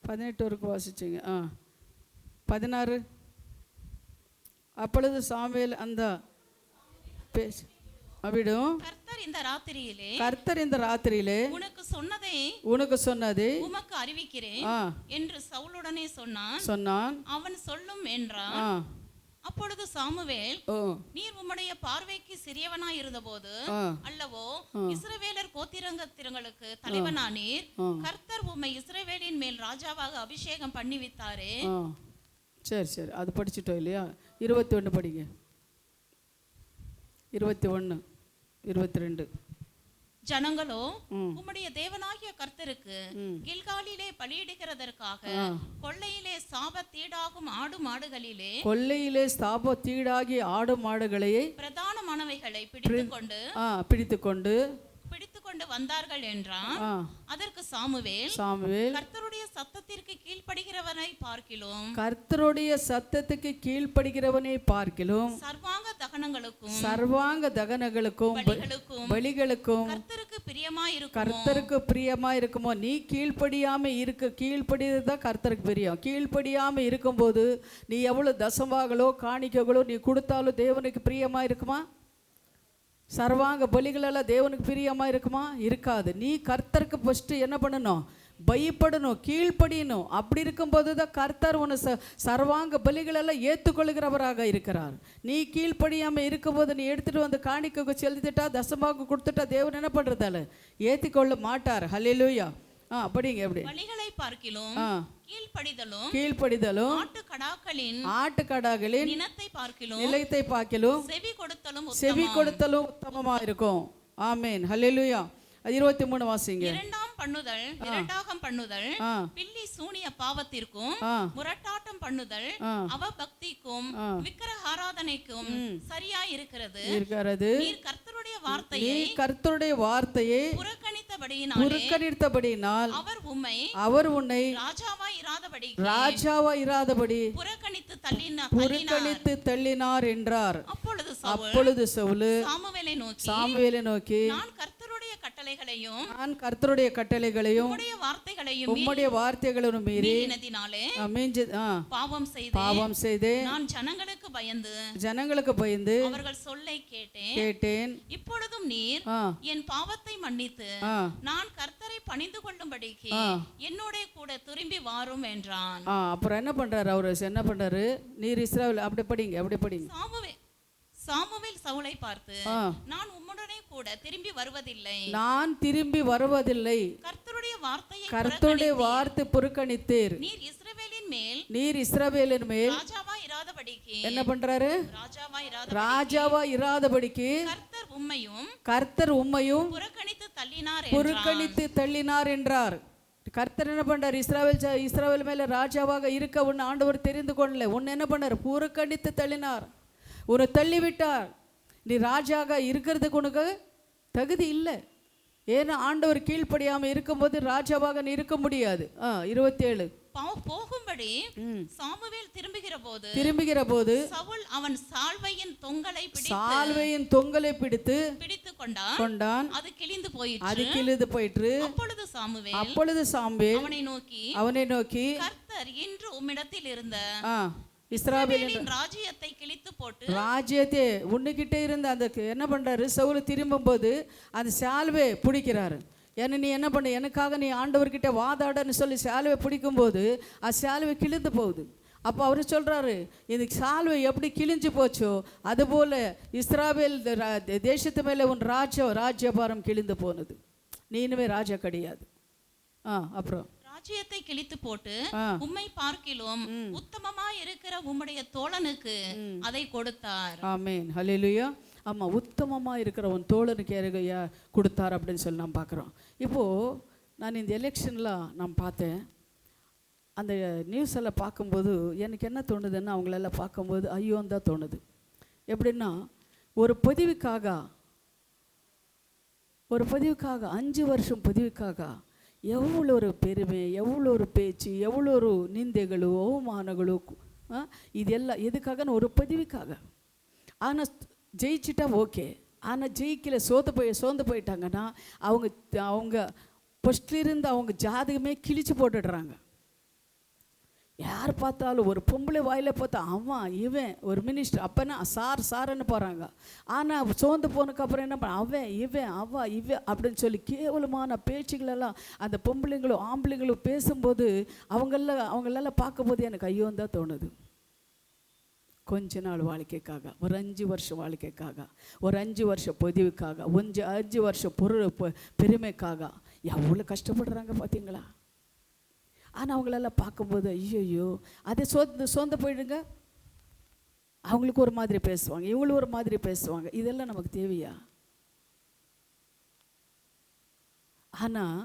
18 வரைக்கும் வாசிச்சிங்க. 16. அப்பொழுது சாமுவேல் அந்த அவிடும் கர்த்தர் இந்த ராத்திரியிலே உனக்கு சொன்னதை உமக்கு அறிவிக்கிறேன் என்று சவுலுடனே சொன்னான். அவன் சொல்லும் என்றான். அப்பொழுது சாமுவேல், நீர் உம்முடைய பார்வைக்கு சிறியவனாய் இருந்தபோது அல்லவோ இஸ்ரவேலர் கோத்திரங்களுக்கு தலைவனானீர். கர்த்தர் உம்மை இஸ்ரவேலின் மேல் ராஜாவாக அபிஷேகம் பண்ணிவித்தாரே. சரி, அது படிச்சுட்டோம் இல்லையா? 21 படிங்க. 21, 22. ஜனங்களோ உம்முடைய தேவனாகிய கர்த்தருக்கு கில்காலிலே பலியிடுகிறதற்காக கொள்ளையிலே ஸ்தாபத்தீடாகும் ஆடு மாடுகளையே பிரதானமானவைகளை பிடித்துக்கொண்டு வந்தார்கள் என்றான். அதற்கு சாமுவேல், கர்த்தருடைய சத்தத்திற்கு கீழ்ப்படிகிறவனை பார்க்கிலும் சர்வாங்க தகனங்களுக்கும் பலிகளுக்கும் கர்த்தருக்கு பிரியமாயிருக்குமோ? நீ கீழ்ப்படியதான் கர்த்தருக்கு பிரியம். கீழ்ப்படியாம இருக்கும்போது நீ எவ்வளவு தசமாகளோ காணிக்கைகளோ நீ கொடுத்தாலும் தேவனுக்கு பிரியமா இருக்குமா? சர்வாங்க பலிகளெல்லாம் தேவனுக்கு பிரியமாக இருக்குமா? இருக்காது. நீ கர்த்தருக்கு ஃபஸ்ட்டு என்ன பண்ணணும்? பயப்படணும், கீழ்ப்படியணும். அப்படி இருக்கும்போது தான் கர்த்தர் உன்னை சர்வாங்க பலிகளெல்லாம் ஏற்றுக்கொள்கிறவராக இருக்கிறார். நீ கீழ்ப்படியாமல் இருக்கும்போது நீ எடுத்துகிட்டு வந்து காணிக்கைக்கு செலுத்திட்டா, தசமாக கொடுத்துட்டா தேவன் என்ன பண்ணுறதால ஏற்றுக்கொள்ள மாட்டார். ஹல்லேலூயா. படிங்க. எப்படி? பலிகளை பார்க்கிலும் கீழ்ப்படிதலும் ஆட்டுக்கடாக்களின் நிலத்தை பார்க்கிலும் செவி கொடுத்தலும் உத்தமமா இருக்கும். ஆமென். ஹல்லேலூயா. 23 வாசிங்க. இரண்டாகம் பண்ணுதல் பில்லி சூனிய பாவத்திற்கும் முரட்டாட்டம் பண்ணுதல் அவபக்திக்கும் விக்கிரகாராதனைக்கும் சரியாய் இருக்கிறது. நீர் கர்த்தருடைய வார்த்தையை புறக்கணித்தபடியினால் அவர் உன்னை ராஜாவாய் இராதபடி புறக்கணித்து தள்ளினார் என்றார். அப்பொழுது சவுல் சாமுவேலை நோக்கி, நான் கர்த்தருடைய கட்டளைகளையும் உம்முடைய வார்த்தைகளையும் மீறி பாவம் செய்தேன். நான் ஜனங்களுக்கு பயந்து அவர்கள் சொல்லை கேட்டேன். இப்பொழுதும் நீர் என் பாவத்தை மன்னித்து நான் கர்த்தரை பணிந்து கொள்ளும்படிக்கு என்னோட கூட திரும்பி வாரும் என்றான். அப்புறம் என்ன பண்றாரு அவரு? என்ன பண்றாரு? நீர் இஸ்ரவேல். அப்படி படிங்க. சாமுவேல் சவுலை பார்த்து, நான் உம்முடனே கூட திரும்பி வருவதில்லை. கர்த்தருடைய வார்த்தை புறக்கணித்தீர். நீர் இஸ்ரவேலின் மேல் என்ன பண்றாரு? ராஜாவா இராதபடிக்கு கர்த்தர் உம்மையும் புறக்கணித்து தள்ளினார் என்றார். கர்த்தர் என்ன பண்றார்? இஸ்ரவேல் மேல ராஜாவாக இருக்க உன்னை ஆண்டவர் தெரிந்து கொள்ளல. உன்னை என்ன பண்ணார்? புறக்கணித்து தள்ளினார். உன்னை தள்ளிவிட்டார். நீ ராஜாக இருக்கிறதுக்கு உனக்கு தகுதி இல்லை. ஏன்னா ஆண்டவர் கீழ்ப்படியாமல் இருக்கும்போது ராஜாவாக நீ இருக்க முடியாது. 27 போகும்படி சாமுவேல் திரும்புகிற போது சவுல் அவன் சால்வையின் தொங்கலை பிடித்து கொண்டான். அது கிழிந்து போயிற்று. அப்பொழுது சாமுவேல் அவனை நோக்கி, கர்த்தர் இன்று உம்மிடத்தில் இருந்த இஸ்ரவேலின் ராஜ்யத்தை கிழித்து போட்டு ராஜ்யத்தை உன்னுகிட்ட இருந்த அந்த என்ன பண்றாரு, சவுல் திரும்பும் போது அந்த சால்வை பிடிக்கிறாரு. ஏன்னா நீ என்ன பண்ண, எனக்காக நீ ஆண்டவர்கிட்ட வாதாடன்னு சொல்லி சால்வை பிடிக்கும் போது அது சால்வை கிழிந்து போகுது. அப்போ அவர் சொல்கிறாரு, இந்த சால்வை எப்படி கிழிஞ்சு போச்சோ அதுபோல் இஸ்ராவேல் தேசத்து மேலே உன் ராஜ்யபாரம் கிழிந்து போனது, நீ இனிமே ராஜா கிடையாது. அப்புறம் ராஜ்யத்தை கிழித்து போட்டு உம்மை பார்க்கிலும் உத்தமமா இருக்கிற உம்முடைய தோழனுக்கு அதை கொடுத்தார். ஆமென், ஹல்லேலூயா. ஆமாம், உத்தமமாக இருக்கிற உன் தோழனுக்கு யாரையா கொடுத்தார் அப்படின்னு சொல்லி நாம் பார்க்குறோம். இப்போது நான் இந்த எலெக்ஷனில் நான் பார்த்தேன், அந்த நியூஸ் எல்லாம் பார்க்கும்போது எனக்கு என்ன தோணுதுன்னா, அவங்களெல்லாம் பார்க்கும்போது ஐயோன்னு தான் தோணுது. எப்படின்னா, ஒரு பதிவுக்காக 5 வருஷம் பதிவுக்காக எவ்வளோ ஒரு பெருமை, எவ்வளோ ஒரு பேச்சு, எவ்வளோ ஒரு நிந்தைகளோ அவமானங்களோ, இதெல்லாம் எதுக்காகன்னு ஒரு பதிவுக்காக. ஆனால் ஜெயிச்சிட்டா ஓகே, ஆனால் ஜெயிக்கல சோர்ந்து போயிட்டாங்கன்னா அவங்க ஃபஸ்ட்லேருந்து அவங்க ஜாதகமே கிழிச்சு போட்டுடுறாங்க. யார் பார்த்தாலும் ஒரு பொம்பளை வாயில் பார்த்தா அவன் இவன் ஒரு மினிஸ்டர் அப்போனா சாருன்னு போகிறாங்க. ஆனால் சோர்ந்து போனதுக்கப்புறம் என்ன பண்ண, அவன் இவன் அப்படின்னு சொல்லி கேவலமான பேச்சுகளெல்லாம் அந்த பொம்பளைங்களும் ஆம்பளைங்களும் பேசும்போது அவங்களெல்லாம் பார்க்கும்போது எனக்கு ஐயோன்னு தான் தோணுது. கொஞ்ச நாள் வாழ்க்கைக்காக, ஒரு 5 வருஷம் வாழ்க்கைக்காக, ஒரு 5 வருஷம் பொதிவுக்காக, 5 வருஷம் பெருமைக்காக எவ்வளோ கஷ்டப்படுறாங்க பார்த்தீங்களா? ஆனால் அவங்களெல்லாம் பார்க்கும்போது ஐயோ, அதை சோர்ந்து போயிடுங்க. அவங்களுக்கு ஒரு மாதிரி பேசுவாங்க, இவங்களும் ஒரு மாதிரி பேசுவாங்க. இதெல்லாம் நமக்கு தேவையா? ஆனால்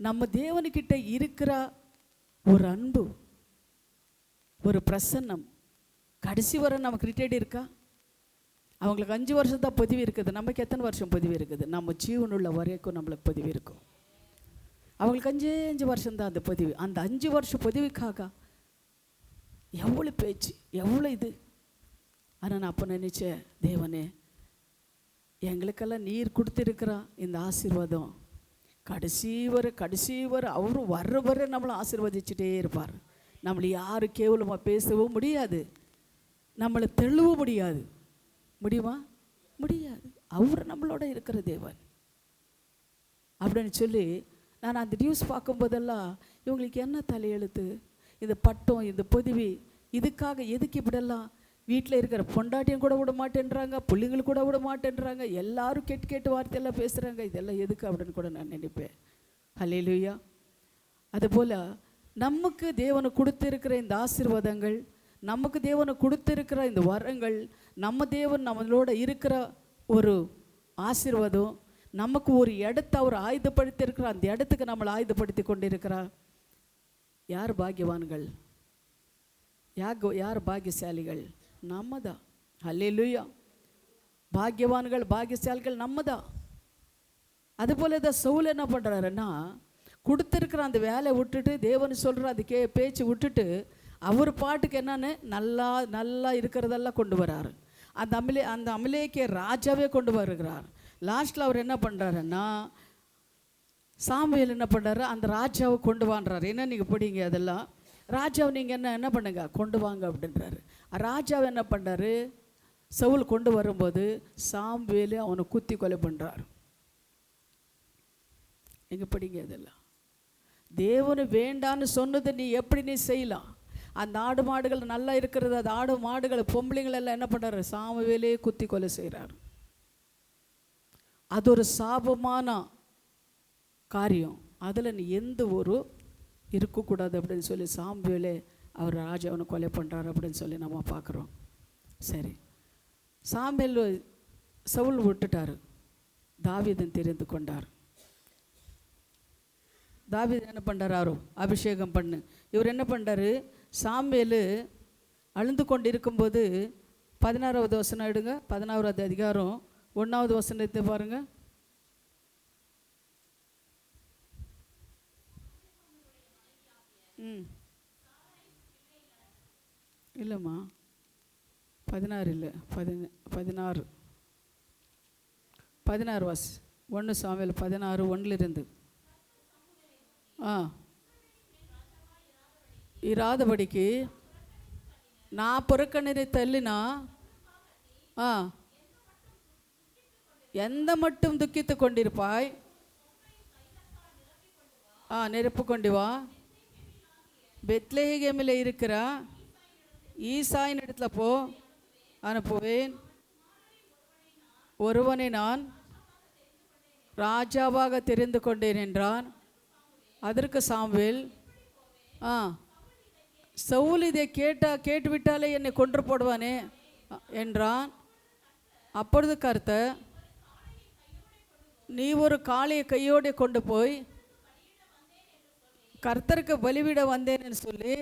நம்ம தேவனுக்கிட்ட இருக்கிற ஒரு அன்பு, ஒரு பிரசன்னம் கடைசி வரை நமக்கு ரிட்டையர்டு இருக்கா? அவங்களுக்கு 5 வருஷம் தான் பதிவு இருக்குது, நமக்கு எத்தனை வருஷம் பதிவு இருக்குது? நம்ம ஜீவனுள்ள வரைக்கும் நம்மளுக்கு பதிவு இருக்கும். அவங்களுக்கு 5 வருஷம்தான் அந்த பதிவு. அந்த 5 வருஷம் பதிவுக்காக எவ்வளோ பேச்சு, எவ்வளோ இது. ஆனால் நான் அப்போ நினச்சேன், தேவனே எங்களுக்கெல்லாம் நீர் கொடுத்துருக்கிறா இந்த ஆசீர்வாதம் கடைசி வரை அவரும் வர நம்மளை ஆசீர்வதிச்சுட்டே இருப்பார். நம்மளை யாரும் கேவலமாக பேசவும் முடியாது, நம்மளை தள்ளவும் முடியுமா? முடியாது. அவர் நம்மளோட இருக்கிற தேவன் அப்படின்னு சொல்லி நான் அந்த நியூஸ் பார்க்கும்போதெல்லாம் இவங்களுக்கு என்ன தலையெழுத்து, இந்த பட்டம், இந்த பதவி, இதுக்காக எதுக்கு இப்படியெல்லாம்? வீட்டில் இருக்கிற பொண்டாட்டியும் கூட விட மாட்டேன்றாங்க, பிள்ளைங்களும் கூட விட மாட்டேன்றாங்க, எல்லாரும் கேட்டு வார்த்தையெல்லாம் பேசுகிறாங்க. இதெல்லாம் எதுக்கு அப்படின்னு கூட நான் நினைப்பேன். ஹல்லேலூயா. அதுபோல் நமக்கு தேவனை கொடுத்திருக்கிற இந்த ஆசீர்வாதங்கள், நமக்கு தேவனை கொடுத்திருக்கிற இந்த வரங்கள், நம்ம தேவன் நம்மளோட இருக்கிற ஒரு ஆசீர்வாதம், நமக்கு ஒரு இடத்தை அவர் ஆயுதப்படுத்தி இருக்கிறார், அந்த இடத்துக்கு நம்மளை ஆயுதப்படுத்தி கொண்டிருக்கிறார். யார் பாக்கியவான்கள், யார் பாக்கியசாலிகள்? நம்ம தான். ஹல்லேலூயா. பாக்கியவான்கள் பாக்கியசாலிகள் நம்ம தான். அதுபோல தான் சவுல் என்ன பண்ணுறாருன்னா, கொடுத்துருக்கிற அந்த வேலையை விட்டுட்டு, தேவன் சொல்கிற அது பேச்சு விட்டுட்டு அவர் பாட்டுக்கு என்னன்னு நல்லா இருக்கிறதெல்லாம் கொண்டு வர்றாரு. அந்த அமலேக்கிய ராஜாவே கொண்டு வருகிறார். லாஸ்ட்டில் அவர் என்ன பண்ணுறாருன்னா, சாமுவேல் என்ன பண்ணுறாரு, அந்த ராஜாவை கொண்டு வான்றாரு. என்ன நீங்கள் படிங்க அதெல்லாம், ராஜாவை நீங்கள் என்ன பண்ணுங்க கொண்டு வாங்க அப்படின்றாரு. ராஜாவை என்ன பண்ணுறாரு, சவுல் கொண்டு வரும்போது சாமுவேல் அவனை குத்தி கொலை பண்ணுறாரு. நீங்கள் படிங்க அதெல்லாம். தேவனு வேண்டான்னு சொன்னது நீ எப்படி நீ செய்யலாம்? அந்த ஆடு மாடுகள் நல்லா இருக்கிறது, அந்த ஆடு மாடுகள் பொம்பளைங்களெல்லாம் என்ன பண்ணுறாரு, சாமுவேலே குத்தி கொலை செய்கிறார். அது ஒரு சாபமான காரியம், அதில் நீ எந்த ஒரு இருக்கக்கூடாது அப்படின்னு சொல்லி சாமுவேலே அவர் ராஜாவனை கொலை பண்ணுறாரு அப்படின்னு சொல்லி நம்ம பார்க்குறோம். சரி, சாமுவேல் சவுல் விட்டுட்டார், தாவீதன் தெரிந்து கொண்டார். தாவீது என்ன பண்ணுறாரு, அவரும் அபிஷேகம் பண்ணு. இவர் என்ன பண்ணுறாரு, சாமுவேல் அழுந்து கொண்டு இருக்கும்போது 16வது வசனம் எடுங்க, 16வது அதிகாரம் 1வது வசனத்தை பாருங்க. இல்லைம்மா 16 இல்லை, 16 வாசி. 1 சாமுவேல் 16:1 இராதபடிக்கு நான் புறக்கணினை தள்ளினா எந்த மட்டும் துக்கித்து கொண்டிருப்பாய், நெருப்பு கொண்டு வா. பெத்லெகேமில் இருக்கிற ஈசாயின் இடத்துல போ, அனுப்புவேன். ஒருவனை நான் ராஜாவாக தெரிந்து கொண்டேன் என்றான். அதற்கு சாமுவேல், சவுல் இதை கேட்டுவிட்டாலே என்னை கொன்று போடுவானே என்றான். அப்பொழுது கர்த்தர், நீ ஒரு காளையை கையோடு கொண்டு போய் கர்த்தருக்கு பலிவிட வந்தேன் என்று சொல்லி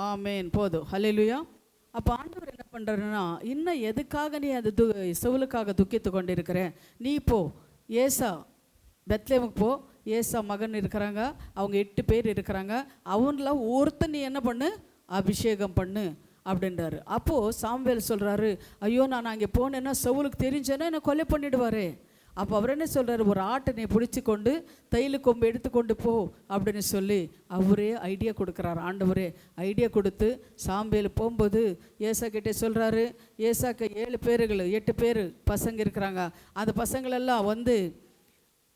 ஆமேன். போதும். ஹல்லேலூயா. அப்போ ஆண்டவர் என்ன பண்ணுறாருன்னா, இன்னும் எதுக்காக நீ அந்த சவுலுக்காக துக்கித்து கொண்டு இருக்கிற, நீ போ ஏசா பெத்லெகேமுக்கு போ. ஏசா மகன் இருக்கிறாங்க, அவங்க 8 பேர் இருக்கிறாங்க. அவங்கள ஒருத்தன் நீ என்ன பண்ணு, அபிஷேகம் பண்ணு அப்படின்றாரு. அப்போது சாமுவேல் சொல்கிறாரு, ஐயோ நான் அங்கே போனேன்னா சவுலுக்கு தெரிஞ்சேன்னா என்னை கொலை பண்ணிடுவார். அப்போ அவர் என்ன சொல்கிறாரு, ஒரு ஆட்டை நீ பிடிச்சி கொண்டு தைல கொம்பு எடுத்துக்கொண்டு போ அப்படின்னு சொல்லி அவரே ஐடியா கொடுக்குறாரு. ஆண்டவரே ஐடியா கொடுத்து சாமுவேல் போகும்போது ஏசா கிட்டே சொல்கிறாரு, ஏசாக்கு 8 பேர் பசங்க இருக்கிறாங்க. அந்த பசங்களெல்லாம் வந்து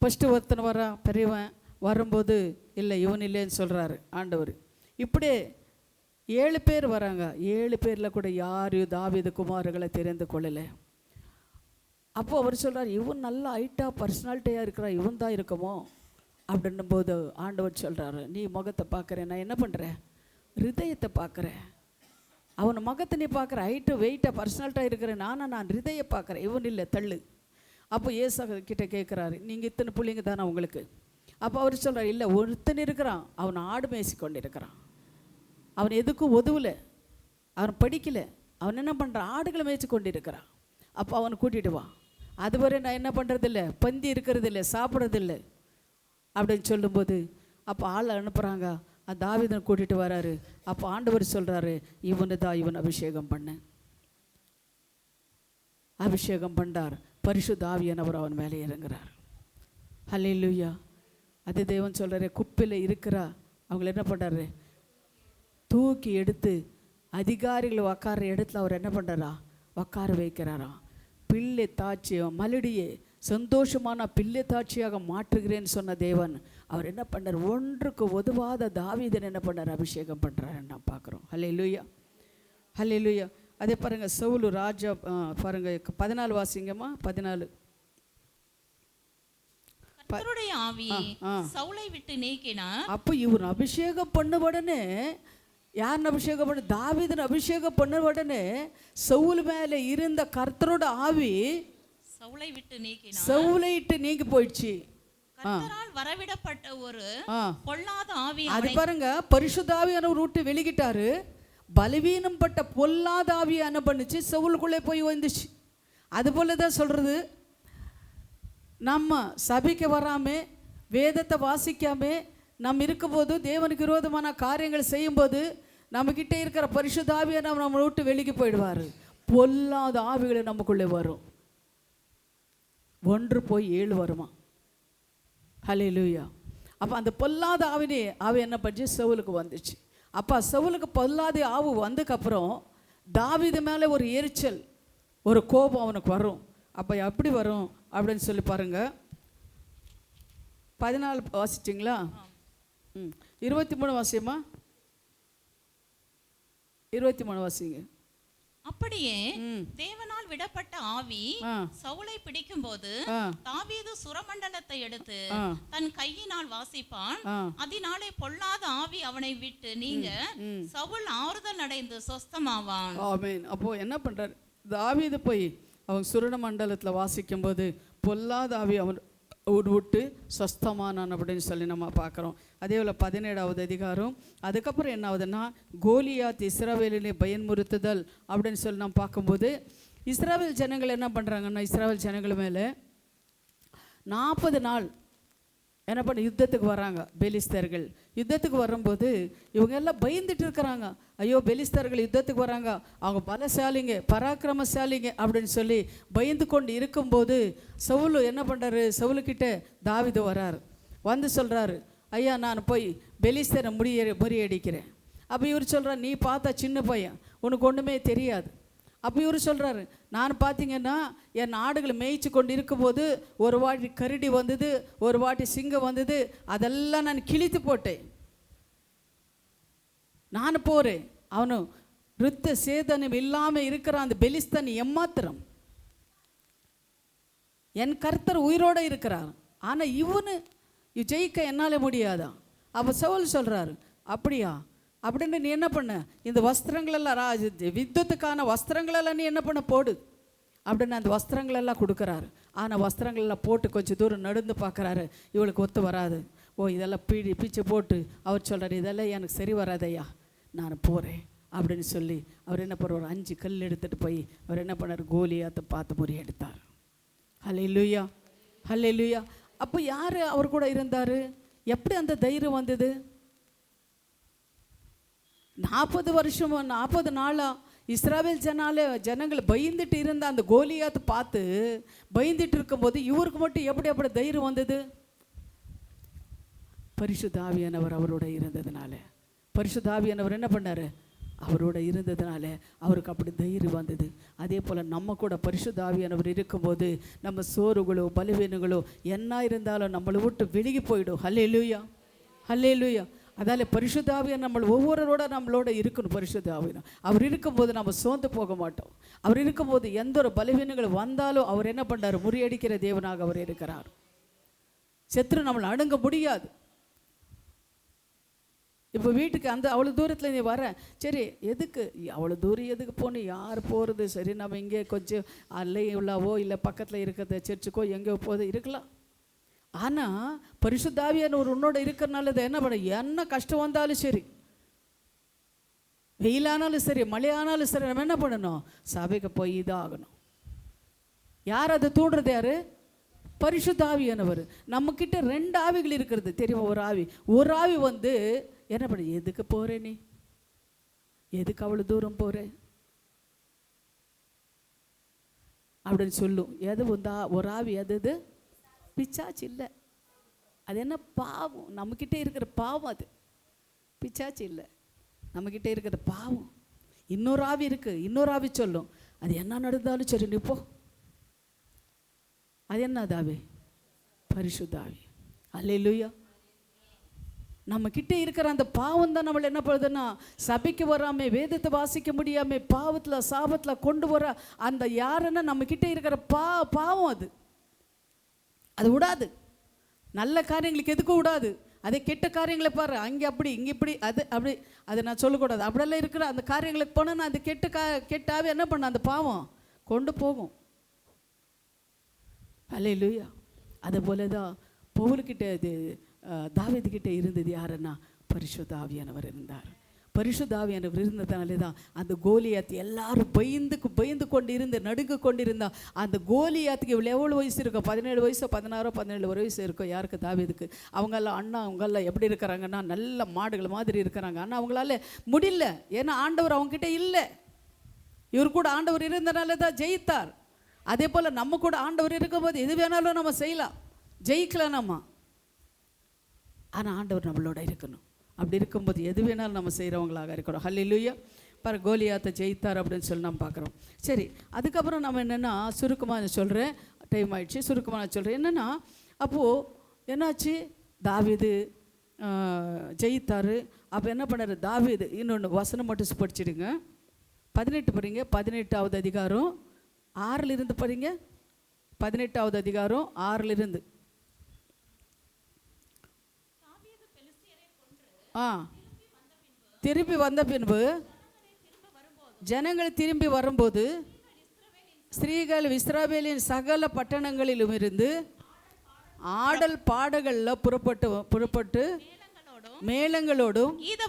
ஃபஸ்ட்டு ஒருத்தன் வரான், பெரியவன் வரும்போது இல்லை இவன் இல்லைன்னு சொல்கிறாரு ஆண்டவர். இப்படியே 7 பேர் வராங்க. 7 பேரில் கூட யாரையும் தாவீது குமாரர்களை தெரிந்து கொள்ளலை. அப்போது அவர் சொல்கிறார், இவன் நல்ல ஹைட்டாக பர்சனாலிட்டியாக இருக்கிறான், இவன் தான் இருக்குமோ அப்படின்னும் போது ஆண்டவர் சொல்கிறாரு, நீ முகத்தை பார்க்குறேன், நான் என்ன பண்ணுறேன், ஹிருதயத்தை பார்க்குறேன். அவன் முகத்தை நீ பார்க்குற, ஹைட்டு வெயிட்டாக பர்சனாலிட்டியாக இருக்கிறேன், நான் ஹிருதய பார்க்குறேன், இவன் இல்லை தள்ளு. அப்போ ஏசா கிட்ட கேட்குறாரு, நீங்கள் இத்தனை பிள்ளைங்க தானே உங்களுக்கு? அப்போ அவர் சொல்கிறார், இல்லை ஒருத்தன் இருக்கிறான், அவன் ஆடு மேய்ச்சி கொண்டு இருக்கிறான், அவன் எதுக்கும் ஒதுவலை, அவன் படிக்கலை, அவன் என்ன பண்ணுறான், ஆடுகளை மேய்ச்சி கொண்டு இருக்கிறான். அப்போ அவனை கூட்டிகிட்டு வா. அதுவரை நான் என்ன பண்ணுறதில்ல, பந்தி இருக்கிறதில்ல, சாப்பிட்றதில்லை அப்படின்னு சொல்லும்போது அப்போ ஆள் அனுப்புகிறாங்க. அந்த தாவீதனை கூட்டிகிட்டு வராரு. அப்போ ஆண்டவர் சொல்கிறாரு, இவன் அபிஷேகம் பண்ண. அபிஷேகம் பண்ணார். பரிசுத்த ஆவியானவர் அவன் மேலே இறங்குறார். ஹல்லேலூயா. அது தேவன் சொல்கிறாரு, குப்பையில் இருக்கிறா அவங்கள என்ன பண்ணுறாரு, தூக்கி எடுத்து அதிகாரிகளை உக்கார இடத்துல அவர் என்ன பண்ணுறாரா, உக்கார வைக்கிறாராம். பிள்ளை தாட்சியை மலடியே சந்தோஷமான பிள்ளை தாட்சியாக மாற்றுகிறேன்னு சொன்ன தேவன் அவர் என்ன பண்ணார், ஒன்றுக்கு உதவாத தாவீதன் என்ன பண்ணார், அபிஷேகம் பண்ணுறாருன்னு நான் பார்க்குறோம். ஹல்லேலூயா, ஹல்லேலூயா. அதே பாருங்கள், சவுல் ராஜா பாருங்கள் 14 வாசிங்கம்மா. 14. கர்த்தருடைய ஆவி சவுலை விட்டு நீக்கினார். அப்போ இவன் அபிஷேகம் பண்ண உடனே யார் அபிஷேகம் பண்ண, தாவீதன் அபிஷேகம் பண்ண உடனே சவுல் மேலே இருந்த கர்த்தரோட ஆவி சவுலை விட்டு நீக்கி போயிடுச்சு. கர்த்தரால் வரவிடப்பட்ட ஒரு பொல்லாத ஆவி, அது பாருங்க, பரிசுத்த ஆவியானவர் விட்டு வெளிக்கிட்டாரு. பலவீனம் பட்ட பொல்லாத ஆவியை என்ன பண்ணுச்சு, சவுலுக்குள்ளே போய் வந்துச்சு. அது போல தான் சொல்றது, நம்ம சபைக்கு வராம வேதத்தை வாசிக்காம நம்ம இருக்கும்போது தேவனுக்கு விரோதமான காரியங்கள் செய்யும்போது நம்மக்கிட்ட இருக்கிற பரிசுத்த ஆவியை நம்ம விட்டு வெளிக்கு போயிடுவார். பொல்லாத ஆவிகளை நமக்குள்ளே வரும். 1 போய் 7 வருமா. ஹல்லேலூயா. அப்போ அந்த பொல்லாத ஆவி என்ன பண்ணி சவுலுக்கு வந்துச்சு. அப்போ சவுலுக்கு பொல்லாத ஆவு வந்ததுக்கப்புறம் தாவீது மேலே ஒரு எரிச்சல், ஒரு கோபம் அவனுக்கு வரும். அப்போ எப்படி வரும் அப்படின்னு சொல்லி பாருங்க. 14 வாசிச்சிங்களா? 23 வாசியம்மா. 23 வாசிங்க. அப்படியே தேவனால் விடப்பட்ட ஆவி சவுலை பிடிக்கும்போது தாவீது சுரமண்டலத்தை எடுத்து தன் கையினால் வாசிப்பான். அதனாலே பொல்லாத ஆவி அவனை விட்டு நீங்க சவுல் ஆறுதல் அடைந்து சொஸ்தமாவான். ஆமென். அப்போ என்ன பண்றார், தாவீது போய் அவன் சுரமண்டலத்தில் வாசிக்கும் போது பொல்லாத ஆவி அவன் விட்டு சொஸ்தமானான் அப்படின்னு சொல்லி நம்ம பார்க்குறோம். அதே போல் 17வது அதிகாரம். அதுக்கப்புறம் என்ன ஆகுதுன்னா, கோலியாத் இஸ்ராவேலிலே பயன்முறுத்துதல் அப்படின்னு சொல்லி நம்ம பார்க்கும்போது இஸ்ராவேல் ஜனங்கள் என்ன பண்ணுறாங்கன்னா, இஸ்ராவேல் ஜனங்கள் மேலே 40 நாள் என்ன பண்ண யுத்தத்துக்கு வராங்க பெலிஸ்தர்கள். யுத்தத்துக்கு வரும்போது இவங்க எல்லாம் பயந்துட்டு இருக்கிறாங்க. ஐயோ பெலிஸ்தர்கள் யுத்தத்துக்கு வராங்க, அவங்க பலசாலிங்க பராக்கிரமசாலிங்க அப்படின்னு சொல்லி பயந்து கொண்டு இருக்கும்போது சவுல் என்ன பண்ணுறாரு, சவுலுக்கிட்ட தாவீது வராரு. வந்து சொல்கிறாரு, ஐயா நான் போய் பெலிஸ்தரை முறியடிக்கிறேன். அப்போ இவர் சொல்கிறார், நீ பார்த்தா சின்ன பையன், உனக்கு ஒன்றுமே தெரியாது. அப்போ இவர் சொல்கிறாரு, நான் பார்த்தீங்கன்னா என் ஆடுகளை மேய்ச்சி கொண்டு இருக்கும்போது ஒரு வாட்டி கரடி வந்தது, ஒரு வாட்டி சிங்கம் வந்தது, அதெல்லாம் நான் கிழித்து போட்டேன். நான் போகிறேன், அவனும் ருத்த சேதனம் இல்லாமல் இருக்கிற அந்த பெலிஸ்தன் எம்மாத்திரம், என் கர்த்தர் உயிரோடு இருக்கிறார், ஆனால் இவனு ஜெயிக்க என்னால் முடியாதான். அப்போ சவுல் சொல்கிறாரு, அப்படியா அப்படின்னு நீ என்ன பண்ண, இந்த வஸ்திரங்களெல்லாம் வித்துக்கான வஸ்திரங்களெல்லாம் நீ என்ன பண்ண போடு அப்படின்னு அந்த வஸ்திரங்களெல்லாம் கொடுக்குறாரு. ஆனால் வஸ்திரங்களெல்லாம் போட்டு கொஞ்சம் தூரம் நடந்து பார்க்குறாரு, இவளுக்கு ஒத்து வராது. ஓ இதெல்லாம் பிச்சு போட்டு அவர் சொல்கிறார், இதெல்லாம் எனக்கு சரி வராதையா, நான் போகிறேன் அப்படின்னு சொல்லி அவர் என்ன பண்ணுவார், 5 கல் எடுத்துகிட்டு போய் அவர் என்ன பண்ணார், கோலியாத்தை பார்த்து முறியடித்தார். ஹல்லேலூயா ஹல்லேலூயா. அப்போ யார் அவர் கூட இருந்தார், எப்படி அந்த தைரியம் வந்தது? 40 வருஷம் 40 நாளாக இஸ்ராவேல் ஜனங்கள் பயந்துட்டு இருந்த அந்த கோலியாத்தை பார்த்து பயந்துட்டு இருக்கும்போது இவருக்கு மட்டும் எப்படி தைரியம் வந்தது? பரிசுத்த ஆவியானவர் அவரோட இருந்ததுனால. பரிசுத்த ஆவியானவர் என்ன பண்ணார், அவரோட இருந்ததுனால அவருக்கு அப்படி தைரியம் வந்தது. அதே போல் நம்ம கூட பரிசுத்த ஆவியானவர் இருக்கும்போது நம்ம சோறுகளோ பலவீனங்களோ என்ன இருந்தாலும் நம்மளை விட்டு விலகி போயிடும். ஹல்லேலூயா ஹல்லேலூயா. அதால் பரிசுத்த ஆவியானவர் நம்ம ஒவ்வொருவரோட நம்மளோட இருக்கணும். பரிசுத்த ஆவியானவர் அவர் இருக்கும்போது நம்ம சோர்ந்து போக மாட்டோம். அவர் இருக்கும்போது எந்த ஒரு பலவீனங்கள் வந்தாலும் அவர் என்ன பண்ணுறார், முறியடிக்கிற தேவனாக அவர் இருக்கிறார். சத்துரு நம்மளை அணுக முடியாது. இப்போ வீட்டுக்கு அந்த அவ்வளோ தூரத்தில் நீ வர, சரி எதுக்கு அவ்வளோ தூரம் எதுக்கு போகணும், யார் போகிறது, சரி நம்ம இங்கே கொஞ்சம் அல்லை உள்ளாவோ இல்லை பக்கத்தில் இருக்கிற சர்ச்சுக்கோ எங்கேயோ போது இருக்கலாம். ஆனால் பரிசுத்த ஆவியானவர் உன்னோட இருக்கிறனால இதை என்ன பண்ண, என்ன கஷ்டம் வந்தாலும் சரி, வெயிலானாலும் சரி மழையானாலும் சரி, நம்ம என்ன பண்ணணும், சபைக்கு போய் தான் ஆகணும். யார் அதை தூண்டுறது, யார், பரிசுத்த ஆவியானவர். நம்மக்கிட்ட 2 ஆவிகள் இருக்கிறது தெரியுமா. ஒரு ஆவி வந்து என்ன பண்ண, எதுக்கு போகிற நீ, எதுக்கு அவ்வளோ தூரம் போகிற அப்படின்னு சொல்லும். எது வந்தா ஒரு ஆவி, அது பிச்சாச்சு இல்லை, அது என்ன பாவம், நம்மக்கிட்ட இருக்கிற பாவம், அது பிச்சாச்சு இல்லை, நம்மக்கிட்ட இருக்கிற பாவம். இன்னொரு ஆவி இருக்குது, இன்னொரு ஆவி சொல்லும், அது என்ன நடந்தாலும் சரி நீ போ. அது என்ன ஆவி, பரிசுத்த ஆவி. அல்லேலூயா. நம்ம கிட்டே இருக்கிற அந்த பாவம் தான் நம்மளை என்ன பண்ணுதுன்னா, சபைக்கு வராமல் வேதத்தை வாசிக்க முடியாமல் பாவத்தில் சாபத்தில் கொண்டு வர அந்த யாருன்னா நம்ம கிட்டே இருக்கிற பாவம். அது விடாது, நல்ல காரியங்களுக்கு எதுக்கும் விடாது. அதே கெட்ட காரியங்களை பாரு, அங்கே அப்படி இங்கே இப்படி, அது அப்படி, அதை நான் சொல்லக்கூடாது. அப்படியெல்லாம் இருக்கிற அந்த காரியங்களுக்கு போனால் அந்த கெட்டாவே என்ன பண்ண, அந்த பாவம் கொண்டு போகும். அல்லேலூயா. அது போல தான் பவுல்கிட்ட இது தாவீதுகிட்ட இருந்தது யாருன்னா, பரிசுத்த ஆவியானவர் இருந்தார். பரிசுத்த ஆவியானவர் இருந்ததுனாலே தான் அந்த கோலியாத் எல்லாரும் பயந்து கொண்டு இருந்து நடுங்க கொண்டு இருந்தா. அந்த கோலியாத்துக்கு இவ்வளோ எவ்வளோ வயசு இருக்கும், 17 வயசோ 16 17 வயசு இருக்கும் யாருக்கு, தாவீதுக்கு. அவங்கெல்லாம் அண்ணா அவங்கெல்லாம் எப்படி இருக்கிறாங்கன்னா, நல்ல மாடுகள் மாதிரி இருக்கிறாங்க. ஆனால் அவங்களால முடியல, ஏன்னா ஆண்டவர் அவங்ககிட்ட இல்லை. இவர் கூட ஆண்டவர் இருந்தனால தான் ஜெயித்தார். அதே போல் நம்ம கூட ஆண்டவர் இருக்கும்போது எது வேணாலும் நம்ம செய்யலாம், ஜெயிக்கலாம் நம்ம. ஆனால் ஆண்டவர் நம்மளோட இருக்கணும். அப்படி இருக்கும்போது எது வேணாலும் நம்ம செய்கிறவங்களாக இருக்கிறோம். ஹல்லேலூயா. பாரு, கோலியாத்தை ஜெயித்தார் அப்படின்னு சொல்லி நம்ம பார்க்குறோம். சரி, அதுக்கப்புறம் நம்ம என்னென்னா சுருக்கமாக சொல்கிறேன், டைம் ஆயிடுச்சு, சுருக்கமாக சொல்கிறேன். என்னென்னா அப்போது என்னாச்சு, தாவீது ஜெயித்தார். அப்போ என்ன பண்ணார் தாவீது, இன்னொன்று வசனம் மட்டும் படிச்சிடுங்க, 18 படிங்க, 18வது அதிகாரம் 6 படிங்க, 18வது அதிகாரம் 6 திரும்பி வந்த பின்பு ஜனங்கள் திரும்பி வரும்போது ஸ்திரீகள் இஸ்ரவேலின் சகல பட்டணங்களிலும் இருந்து ஆடல் பாடல்களில் புறப்பட்டு மேளங்களோடும் கீத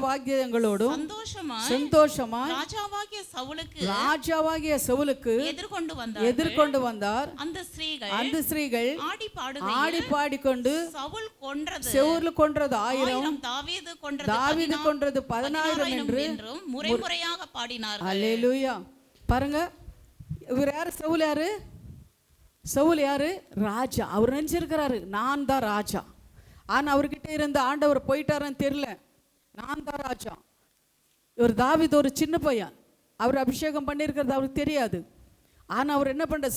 வாக்கியங்களோடும் சந்தோஷமாய் ராஜாவாகிய சவுலுக்கு எதிர்கொண்டு வந்தார். அந்த ஸ்திரீகள் ஆடி பாடிக்கொண்டு சவுல் கொன்றது 1000, தாவீது கொன்றது 10,000 என்று முறைமுறையாக பாடினார். அல்லேலூயா. பாருங்க, இவர் யாரு? சவுல் யாரு? ராஜா. அவர் நினைச்சிருக்கிறாரு நான் தான் ராஜா. ஆனா அவர்கிட்ட இருந்த ஆண்டவர் போயிட்டாருன்னு தெரியல. நான் தான் ராஜா. இவர் தாவீது ஒரு சின்ன பையன், அவர் அபிஷேகம் பண்ணியிருக்கிறது அவருக்கு தெரியாது. ஆனா அவர் என்ன பண்ற,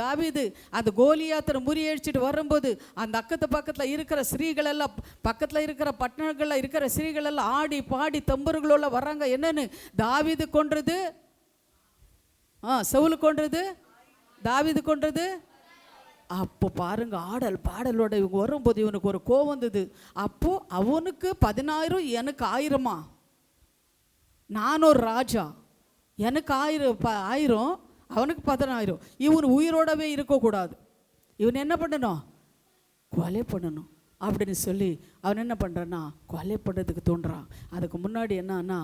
தாவீது அந்த கோலியாத்தை முறியடிச்சிட்டு வரும்போது அந்த பக்கத்துல இருக்கிற ஸ்திரீகள் எல்லாம், பக்கத்துல இருக்கிற பட்டணங்கள்ல இருக்கிற ஸ்திரீகள் எல்லாம் ஆடி பாடி தம்புர்களோட வர்றாங்க. என்னன்னு? தாவீது கொன்றது, சவுல் கொன்றது, தாவீது கொன்றது. அப்போ பாருங்க, ஆடல் பாடலோட இவங்க வரும்போது இவனுக்கு ஒரு கோவம் வந்தது. அப்போ அவனுக்கு 10,000, எனக்கு 1000. நான் ஒரு ராஜா, எனக்கு 1000, அவனுக்கு 10,000. இவன் உயிரோடவே இருக்கக்கூடாது. இவன் என்ன பண்ணணும்? கொலை பண்ணணும் அப்படின்னு சொல்லி அவன் என்ன பண்ணுறான்னா கொலை பண்ணுறதுக்கு தோன்றான். அதுக்கு முன்னாடி என்னன்னா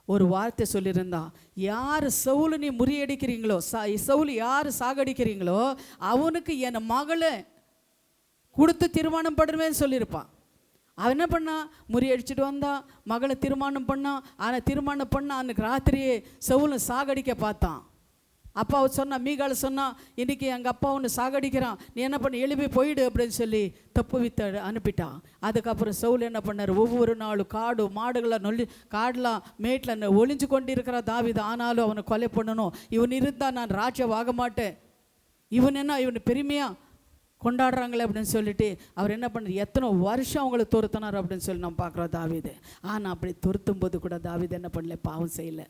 ஒரு வார்த்தை சொல்லியிருந்தா, யார் சவுல் நீ முறியடிக்கிறீங்களோ, சவுல் யார் சாகடிக்கிறீங்களோ அவனுக்கு என் மகளை கொடுத்து திருமணம் பண்ணுவேன்னு சொல்லியிருப்பான். அவன் என்ன பண்ணா, முறியடிச்சிட்டு வந்தா, மகளை திருமணம் பண்ணான். ஆனால் திருமணம் பண்ண அன்னைக்கு ராத்திரியே சவுலை சாகடிக்க பார்த்தான். அப்பா சொன்னா, மீகால சொன்னா, இன்னைக்கு எங்கள் அப்பா ஒன்று சாகடிக்கிறான், நீ என்ன பண்ண, எழுப்பி போயிடு அப்படின்னு சொல்லி தப்பு வித்த அனுப்பிட்டான். அதுக்கப்புறம் சவுல் என்ன பண்ணார், ஒவ்வொரு நாளும் காடு மாடுகளை காடெலாம் மேட்டில் ஒளிஞ்சு கொண்டு இருக்கிற தாவீது. ஆனாலும் அவனை கொலை பண்ணணும். இவன் இருந்தால் நான் ராஜாவாக மாட்டேன், இவன் இவன் பெருமையாக கொண்டாடுறாங்களே அப்படின்னு சொல்லிட்டு அவர் என்ன பண்ணார், எத்தனை வருஷம் அவங்களை துரத்தினார் அப்படின்னு சொல்லி நம்ம பார்க்குறோம் தாவீது. ஆனால் அப்படி துரத்தும் போது கூட தாவீது என்ன பண்ணல, பாவம் செய்யலை,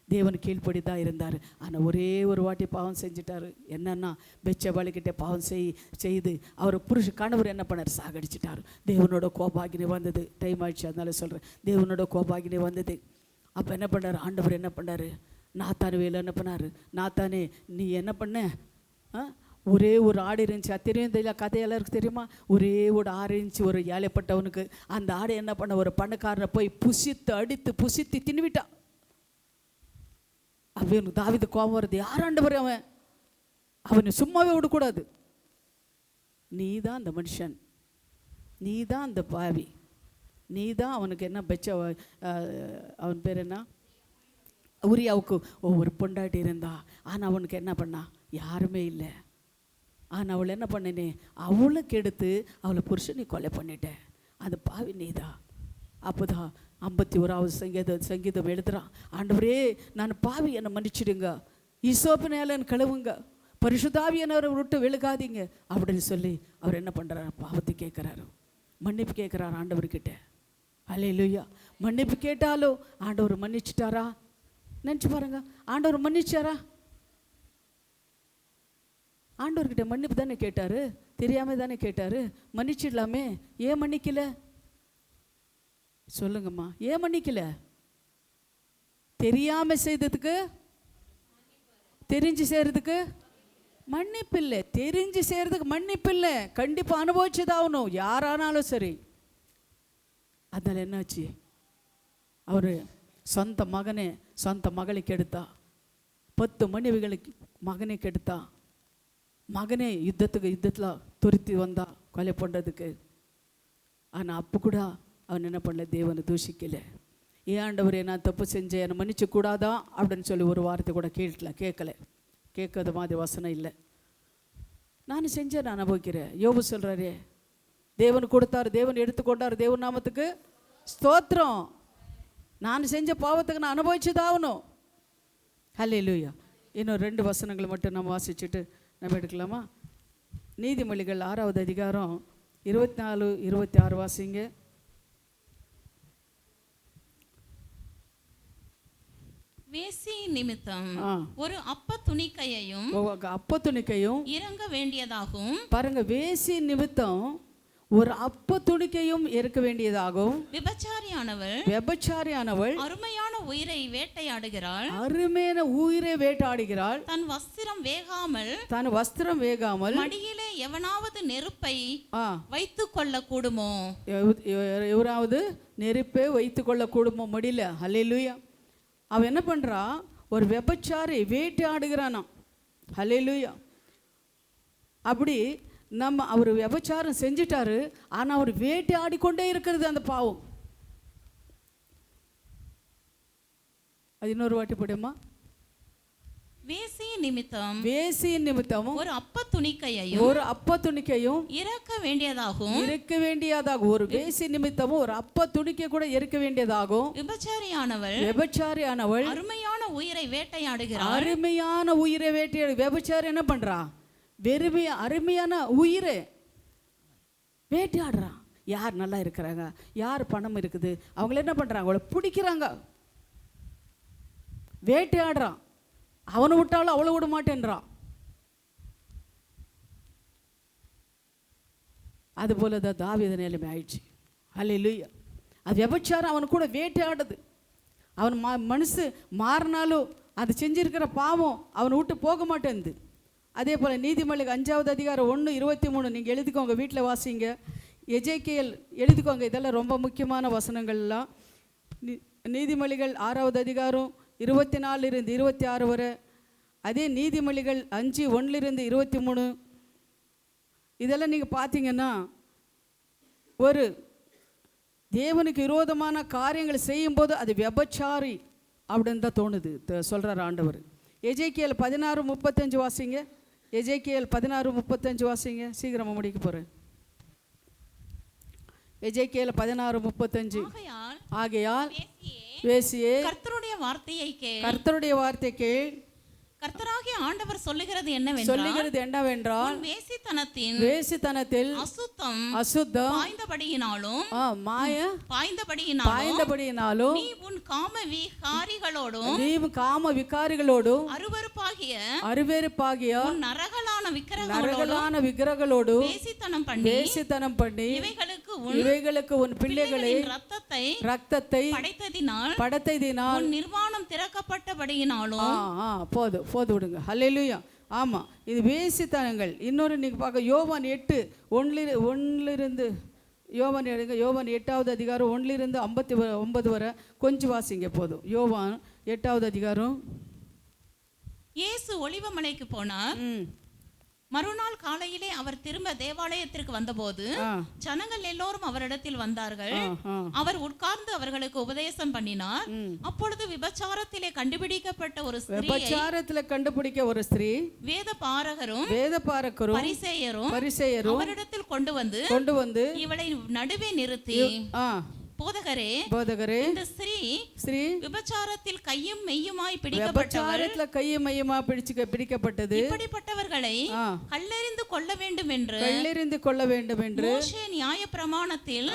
தேவன் கீழ்ப்படி தான் இருந்தார். ஆனால் ஒரே ஒரு வாட்டி பாவம் செஞ்சிட்டார். என்னன்னா, பெத்சபாளிக்கிட்ட பாவம் செய்து அவர் கணவர் என்ன பண்ணார், சாகடிச்சிட்டார். தேவனோட கோபாகினி வந்தது. டைம் ஆயிடுச்சு, அதனால சொல்கிறேன், தேவனோட கோபாகினி வந்தது. அப்போ என்ன பண்ணார், ஆண்டவர் என்ன பண்ணார், நாத்தானுவேல என்ன பண்ணார், நாத்தானே நீ என்ன பண்ண, ஒரே ஒரு ஆடு இருந்துச்சு, அது தெரியும் தெரியல, கதையெல்லாம் தெரியுமா, ஒரே ஒரு 6 இன்ச்சு ஒரு ஏழைப்பட்டவனுக்கு அந்த ஆடை என்ன பண்ண, ஒரு பணக்காரனை போய் புசித்து தின்னுவிட்டான். அவனுக்கு தாவீது கோபம் வருது, யார் ஆண்டவர் அவனை சும்மாவே விடக்கூடாது, நீ தான் அந்த மனுஷன், நீ தான் அந்த பாவி, நீ தான் அவனுக்கு என்ன அவன் பேர் என்ன, உரியாவுக்கு ஒரு பொண்டாட்டி இருந்தா. ஆனால் அவனுக்கு என்ன பண்ணா, யாருமே இல்லை. ஆனால் அவளை என்ன பண்ணினே, அவளுக்கு எடுத்து அவளை புருஷனை கொலை பண்ணிட்டேன், அந்த பாவி நீதான். அப்போதான் 51வது சங்கீதம் எழுதுறான், ஆண்டவரே நான் பாவி, என்னை மன்னிச்சிடுங்க, ஈசோப்பினால என் கழுவுங்க, பரிசுத்தாவியானவரை விட்டு விழுகாதீங்க அப்படின்னு சொல்லி அவர் என்ன பண்ணுறாரு, பாவத்தை கேட்குறாரு, மன்னிப்பு கேட்குறாரு ஆண்டவர்கிட்ட. அல்லேலூயா. மன்னிப்பு கேட்டாலும் ஆண்டவர் மன்னிச்சிட்டாரா? நினச்சி பாருங்க, ஆண்டவர் மன்னிச்சாரா? ஆண்டவர்கிட்ட மன்னிப்பு தானே கேட்டார், தெரியாமல் தானே கேட்டார், மன்னிச்சிடலாமே, ஏன் மன்னிக்கல சொல்லுங்கம்மா, ஏன் மன்னிக்கல? தெரியாம செய்ததுக்கு, தெரிஞ்சு செய்யறதுக்கு மன்னிப்பு இல்லை, தெரிஞ்சு செய்யறதுக்கு மன்னிப்பு இல்லை, கண்டிப்பாக அனுபவிச்சுதாகணும், யாரானாலும் சரி. அதனால என்னாச்சு, அவர் சொந்த மகளை கெடுத்தா, 10 மனைவிகளுக்கு மகனை கெடுத்தா, மகனே யுத்தத்தில் துருத்தி வந்தா கொலை பண்ணுறதுக்கு. ஆனால் அப்போ கூட அவன் என்ன பண்ணல, தேவனை தூஷிக்கலை. ஏன் ஆண்டவரே நான் தப்பு செஞ்சேன், என்னை மன்னிச்சு கூடாதா அப்படின்னு சொல்லி ஒரு வார்த்தை கூட கேட்காத மாதிரி வசனம் இல்லை. நான் செஞ்சேன், நான் அனுபவிக்கிறேன். யோபு சொல்கிறாரே, தேவன் கொடுத்தார், தேவன் எடுத்துக்கொண்டார், தேவன் நாமத்துக்கு ஸ்தோத்திரம், நான் செஞ்ச பாவத்துக்கு நான் அனுபவிச்சுதாகணும். ஹல்லேலூயா. இன்னும் 2 வசனங்கள் மட்டும் நம்ம வாசிச்சுட்டு நம்ம எடுக்கலாமா? நீதிமொழிகள் 6வது அதிகாரம் 24, 26 வாசிங்க. வேசி நிமித்தம் ஒரு அப்ப துணிக்கையும் இறங்க வேண்டியதாகும். பாருங்க, வேசி நிமித்தம் ஒரு அப்ப துணிக்கையும் இருக்க வேண்டியதாகும். விபச்சாரியானவள் அருமையான உயிரை வேட்டையாடுகிறாள், தன் வஸ்திரம் வேகாமல் மடியிலே எவனாவது நெருப்பை வைத்து கொள்ள கூடுமோ? எவராவது நெருப்பை வைத்து கொள்ள கூடுமோ? முடியல. ஹல்லேலூயா. அவன் என்ன பண்றான்? ஒரு விபச்சாரி வேட்டையாடுகிறானா. ஹல்லேலூயா. அப்படி நம்ம அவர் விபச்சாரம் செஞ்சிட்டாரு, ஆனால் அவர் வேட்டையாடிக்கொண்டே இருக்கிறது அந்த பாவம். அது இன்னொரு வாட்டி போடுமா? வேசியின் நிமித்தம் ஒரு அப்ப துணிக்கையும் இறக்க வேண்டியதாகும். ஒரு வேசி நிமித்தமும் ஒரு அப்ப துணிக்கை கூட இருக்க வேண்டியதாகும். விபச்சாரியானவள் அருமையான உயிரை வேட்டையாடுகிறாள். விபச்சாரி என்ன பண்றா? அருமையான உயிரை வேட்டையாடுறான். யார் நல்லா இருக்கிறாங்க, யார் பணம் இருக்குது, அவங்கள என்ன பண்றாங்க? அவளை பிடிக்கிறாங்க, வேட்டையாடுறான். அவனை விட்டாலும் அவளை விட மாட்டேன்றான். அது போல தான் தாவீது நிலைமை ஆயிடுச்சு. ஹல்லேலூயா. அது விபச்சாரம் அவனு கூட வேட்டையாடுது. அவன் மனசு மாறினாலும் அது செஞ்சிருக்கிற பாவம் அவனை விட்டு போக மாட்டேங்குது. அதே போல் நீதிமொழிகள் 5வது அதிகாரம் 1:23 நீங்கள் எழுதிக்கோங்க, வீட்டில் வாசிங்க. எஜேக்கியேல் எழுதிக்கோங்க. இதெல்லாம் ரொம்ப முக்கியமான வசனங்கள்லாம். நீதிமொழிகள் 6வது அதிகாரம் 24-26 வரை. அதே நீதிமொழிகள் 5:1-23. இதெல்லாம் நீங்கள் பார்த்தீங்கன்னா ஒரு தேவனுக்கு விரோதமான காரியங்கள் செய்யும்போது அது விபச்சாரி அப்படின்னு தான் தோணுது, சொல்கிறார் ஆண்டவர். எஜேக்கியேல் 16:35 வாசிங்க. எஜேக்கியேல் 16:35 வாசிங்க. சீக்கிரமாக முடிக்க போகிறேன். எஜேக்கியேல் 16:35. ஆகையால் வேசியே கர்த்தருடைய வார்த்தையை கேள். கர்த்தராகிய ஆண்டவர் சொல்லுகிறது என்னவென்றால் வேசித்தனத்தில் அசுத்தம் பாய்ந்தபடியினாலும் நீ உன் காம விகாரிகளோடும் அருவருப்பாகிய நரகலான விக்கிரகளோடு வேசித்தனம் பண்ணி இவைகளுக்கு உன் பிள்ளைகளை ரத்தத்தை படைத்ததினால் நிர்வாணம் திறக்கப்பட்டபடியினாலும். போது விடுங்க. ஹல்லேலூயா. ஆமாம், இது வேசித்தனங்கள். இன்னொரு நீங்கள் பார்க்க யோவான் 8:1 யோவான் எடுங்க. யோவான் 8வது அதிகாரம் 1-59 வரை கொஞ்சம் வாசிங்க போதும். யோவான் 8வது அதிகாரம். இயேசு ஒலிவமலைக்கு போனார். மறுநாள் காலையிலே அவர் திரும்ப தேவாலயத்திற்கு வந்தபோது ஜனங்கள் எல்லோரும் அவரிடத்தில் வந்தார்கள். அவர் உட்கார்ந்து அவர்களுக்கு உபதேசம் பண்ணினார். அப்பொழுது விபச்சாரத்திலே கண்டுபிடிக்கப்பட்ட ஒரு ஸ்திரீ வேத பாரகரும் பரிசேயரும் அவரிடத்தில் கொண்டு வந்து இவளை நடுவே நிறுத்தி, போதகரே, இந்த ஸ்திரீ விபச்சாரத்தில் கையும் மெய்யுமாய் பிடிக்கப்பட்டது. இப்படிப்பட்டவர்களை கல்லெறிந்து கொள்ள வேண்டும் என்று மோசே நியாயப்பிரமாணத்தில்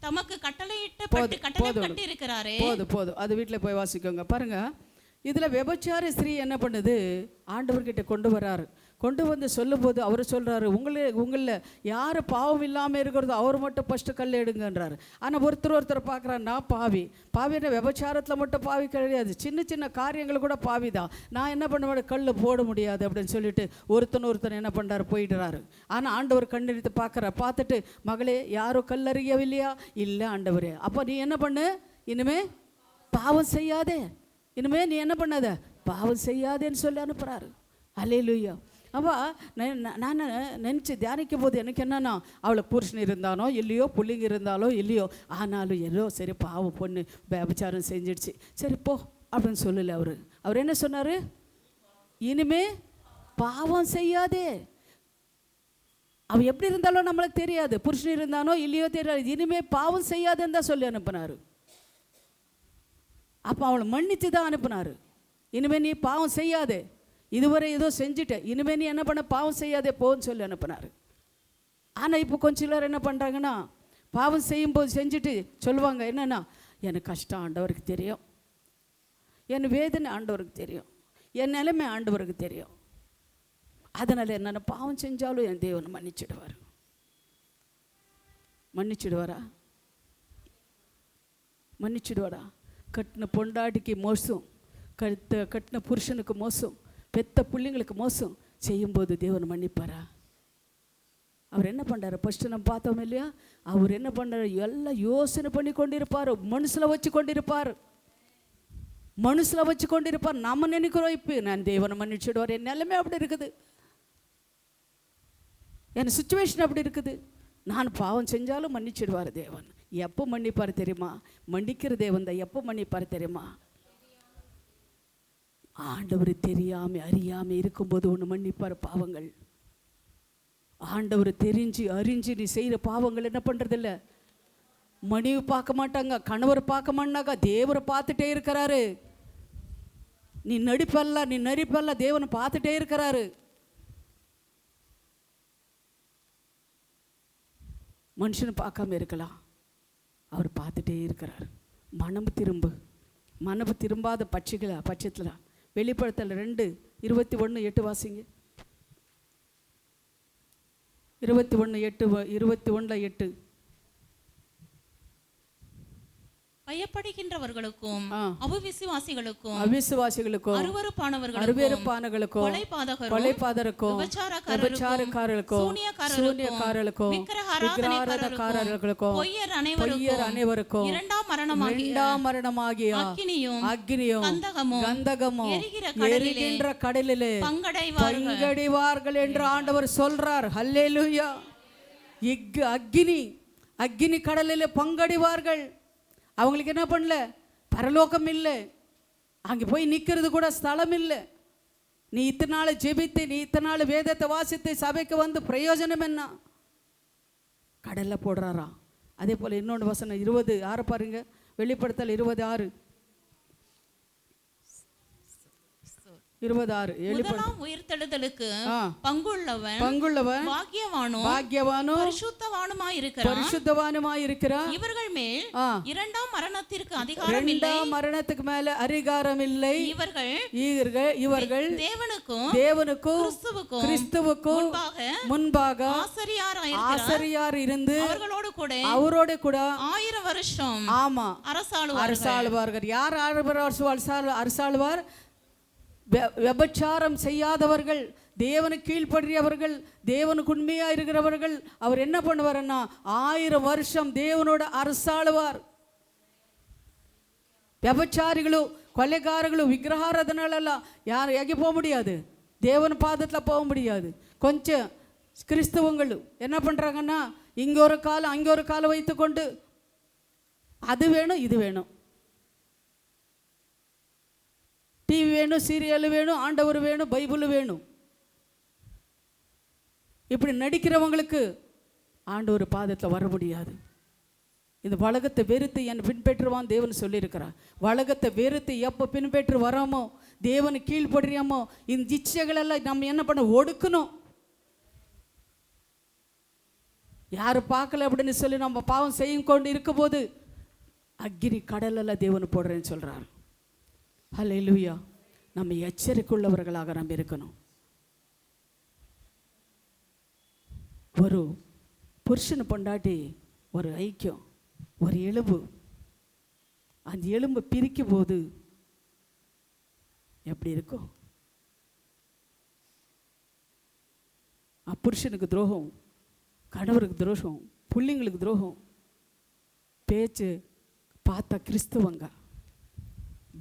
தமக்கு கட்டளையிட்டு இருக்கிறாரே. போதும். அது வீட்டில் போய் வாசிக்கோங்க. பாருங்க, இதில் விபச்சார ஸ்திரீ என்ன பண்ணுது? ஆண்டவர்கிட்ட கொண்டு வந்து சொல்லும்போது அவர் சொல்கிறாரு, உங்களில் யார் பாவம் இல்லாமல் இருக்கிறதோ அவர் மட்டும் ஃபஸ்ட்டு கல் எடுங்கன்றாரு. ஆனால் ஒருத்தர் பார்க்குறாரு, நான் பாவின்னா விபச்சாரத்தில் மட்டும் பாவி கிடையாது, சின்ன காரியங்கள் கூட பாவி தான். நான் என்ன பண்ணுவேன்? கல் போட முடியாது அப்படின்னு சொல்லிட்டு ஒருத்தன் என்ன பண்ணுறாரு? போயிடுறாரு. ஆனால் ஆண்டவர் கண்ணெடுத்து பார்த்துட்டு, மகளே யாரும் கல் அறியவில்லையா? இல்லை ஆண்டவரே. அப்போ நீ என்ன பண்ணு? இனிமே பாவம் செய்யாதே, இனிமே நீ என்ன பண்ணாத? பாவம் செய்யாதேன்னு சொல்லி அனுப்புகிறாரு. அல்லேலூயா. அப்போ நான் நினச்சி தியானிக்கும் போது எனக்கு என்னன்னா, அவளை புருஷன் இருந்தானோ இல்லையோ, பிள்ளைங்க இருந்தாலோ இல்லையோ, ஆனாலும் எல்லோ சரி பாவம் பொண்ணு விபச்சாரம் செஞ்சிடுச்சு, சரி போ அப்படின்னு சொல்லலை. அவர் என்ன சொன்னார்? இனிமே பாவம் செய்யாதே. அவள் எப்படி இருந்தாலும் நம்மளுக்கு தெரியாது, புருஷன் இருந்தானோ இல்லையோ தெரியாது, இனிமே பாவம் செய்யாதேன்னு தான் சொல்லி அனுப்புனார். அப்போ அவளை மன்னித்து தான் அனுப்புனார். இனிமேல் நீ பாவம் செய்யாதே, இதுவரை ஏதோ செஞ்சுட்ட, இனிமேல் நீ என்ன பண்ண? பாவம் செய்யாதே போன்னு சொல்லி அனுப்புனார். ஆனால் இப்போ கொஞ்சம் சிலர் என்ன பண்ணுறாங்கன்னா, பாவம் செய்யும்போது செஞ்சுட்டு சொல்லுவாங்க என்னென்னா, எனக்கு கஷ்டம் ஆண்டவருக்கு தெரியும், என் வேதனை ஆண்டவருக்கு தெரியும், என் நிலைமை ஆண்டவருக்கு தெரியும், அதனால் என்னென்ன பாவம் செஞ்சாலும் என் தேவனை மன்னிச்சிடுவாரா? கட்டின பொண்டாட்டிக்கு மோசம், கட்டின புருஷனுக்கு மோசம், பெத்த பிள்ளைங்களுக்கு மோசம் செய்யும்போது தேவன் மன்னிப்பாரா? அவர் என்ன பண்ணுறாரு? ஃபஸ்ட்டு நம்ம பார்த்தோம் இல்லையா, அவர் என்ன பண்ணுறாரு? எல்லாம் யோசனை பண்ணி கொண்டிருப்பார், மனசில் வச்சு கொண்டிருப்பார், மனசில் வச்சு கொண்டிருப்பார். நம்ம நினைக்கிறோம் இப்போ நான் தேவனை மன்னிச்சிடுவார், என் நிலைமை அப்படி இருக்குது, என் சுச்சுவேஷன் அப்படி இருக்குது, நான் பாவம் செஞ்சாலும் மன்னிச்சிடுவார் தேவன். எப்போ மன்னிப்பார் தெரியுமா? மன்னிக்கிற தேவன் தான். எப்போ மன்னிப்பார் தெரியுமா? ஆண்டவர் தெரியாமல் அறியாமல் இருக்கும்போது ஒன்று மன்னிப்பார் பாவங்கள். ஆண்டவர் தெரிஞ்சு அறிஞ்சு நீ செய்கிற பாவங்கள் என்ன பண்ணுறதில்ல, மனைவி பார்க்க மாட்டாங்க, கணவர் பார்க்க மாட்டாங்க, தேவரை பார்த்துட்டே இருக்கிறாரு. நீ நடிப்பல்ல தேவனை பார்த்துட்டே இருக்கிறாரு. மனுஷனை பார்க்காம இருக்கலாம், அவர் பார்த்துட்டே இருக்கிறார். மனம்பு திரும்பாத பட்சத்தில் வெளிப்படுத்தல் 2:21-8 வாசிங்க. 21:8 பயப்படுகின்றவர்களுக்கும் அவிசுவாசிகளுக்கும் அருவருப்பானவர்களுக்கும் கொலைபாதகருக்கும் விபச்சாரக்காரர்களுக்கும் சூனியக்காரர்களுக்கும் விக்கிரகாராதனைக்காரர்களுக்கும் பொய்யர் அனைவருக்கும் இரண்டாம் மரணமாகிய அக்கினியும் கந்தகமும் எரிகின்ற கடலிலே பங்கடைவார்கள் என்று ஆண்டவர் சொல்றார். ஹல்லேலூயா. அக்கினி கடலிலே பங்கடைவார்கள். அவங்களுக்கு என்ன பண்ணல? பரலோகம் இல்லை, அங்கே போய் நிற்கிறது கூட ஸ்தலம் இல்லை. நீ இத்தனை நாள் ஜெபித்து, நீ இத்தனை நாள் வேதத்தை வாசித்து சபைக்கு வந்து பிரயோஜனம் என்ன? கடலில் போடுறாராம். அதே போல் இன்னொன்று வசனம் 20:6 பாருங்க. வெளிப்படுத்தல் 20:6 முதலாம் உயிர்த்தெழுதலுக்கு பங்குள்ளவன் பாக்கியவானும் பரிசுத்தவானுமாய் இருக்கிறார். இவர்கள் மேல் இரண்டாம் மரணத்திற்கு அதிகாரம் இல்லை, இரண்டாம் மரணத்துக்கு மேல அதிகாரம் இல்லை. இவர்கள் தேவனுக்கும் கிறிஸ்துவுக்கும் முன்பாக ஆசாரியராய் இருந்து அவரோடு கூட 1000 வருஷம் ஆமா அரசாளுவார்கள். யார் அரசாளுவார்? விபச்சாரம் செய்யாதவர்கள், தேவனுக்கு கீழ்ப்படுகிறவர்கள், தேவனுக்கு உண்மையாக இருக்கிறவர்கள். அவர் என்ன பண்ணுவார்னா 1000 வருஷம் தேவனோட அரசாளுவார். விபச்சாரிகளும் கொலைகாரர்களும் விக்கிரகாராதனைலாம் யார் எங்கே போக முடியாது, தேவன் பாதத்தில் போக முடியாது. கொஞ்சம் கிறிஸ்தவங்களும் என்ன பண்ணுறாங்கன்னா இங்கே ஒரு காலம் அங்கே ஒரு காலம் வைத்து கொண்டு அது வேணும் இது வேணும், டிவி வேணும், சீரியல் வேணும், ஆண்டவர் வேணும், பைபிள் வேணும். இப்படி நடிக்கிறவங்களுக்கு ஆண்டவர் பாதத்தில் வர முடியாது. இந்த உலகத்தை வெறுத்து என்னை பின்பற்றுவான் தேவன் சொல்லியிருக்கிறார். உலகத்தை வெறுத்து எப்போ பின்பற்று வரோமோ, தேவனு கீழ்படுறியோமோ, இந்த இச்சைகளெல்லாம் நம்ம என்ன பண்ண ஒடுக்கணும். யாரு பார்க்கல அப்படின்னு சொல்லி நம்ம பாவம் செய்யும் கொண்டு இருக்கும் போது அக்கினி கடலெல்லாம் தேவனு போடுறேன்னு சொல்கிறார். ஹல்லேலூயா. நம்ம எச்சரிக்கையுள்ளவர்களாக நம்ம இருக்கணும். ஒரு புருஷனை பொண்டாட்டி ஒரு ஐக்கியம், ஒரு எலும்பு, அந்த எலும்பை பிரிக்கும் போது எப்படி இருக்கும்? புருஷனுக்கு துரோகம், கணவருக்கு துரோகம், பிள்ளைங்களுக்கு துரோகம், பேச்சு பார்த்தா கிறிஸ்துவங்க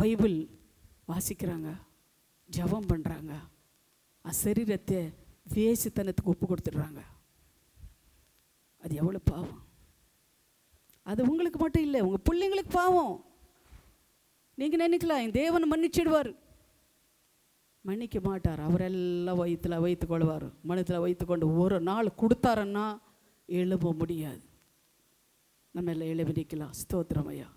பைபிள் வாசிக்கிறாங்க, ஜெபம் பண்ணுறாங்க, சரீரத்தை வேசித்தனத்துக்கு ஒப்பு கொடுத்துடுறாங்க. அது எவ்வளோ பாவம்! அது உங்களுக்கு மட்டும் இல்லை, உங்கள் பிள்ளைங்களுக்கு பாவம். நீங்கள் நினைக்கலாம் என் தேவன் மன்னிச்சிடுவார், மன்னிக்க மாட்டார். அவரெல்லாம் வயிற்றில் வைத்து கொள்வார், மனத்தில் வைத்து கொண்டு ஒரு நாள் கொடுத்தாருன்னா எழும்ப முடியாது. நம்ம எல்லாம் எழுப்பி நிற்கலாம். ஸ்தோத்திரம் ஐயா.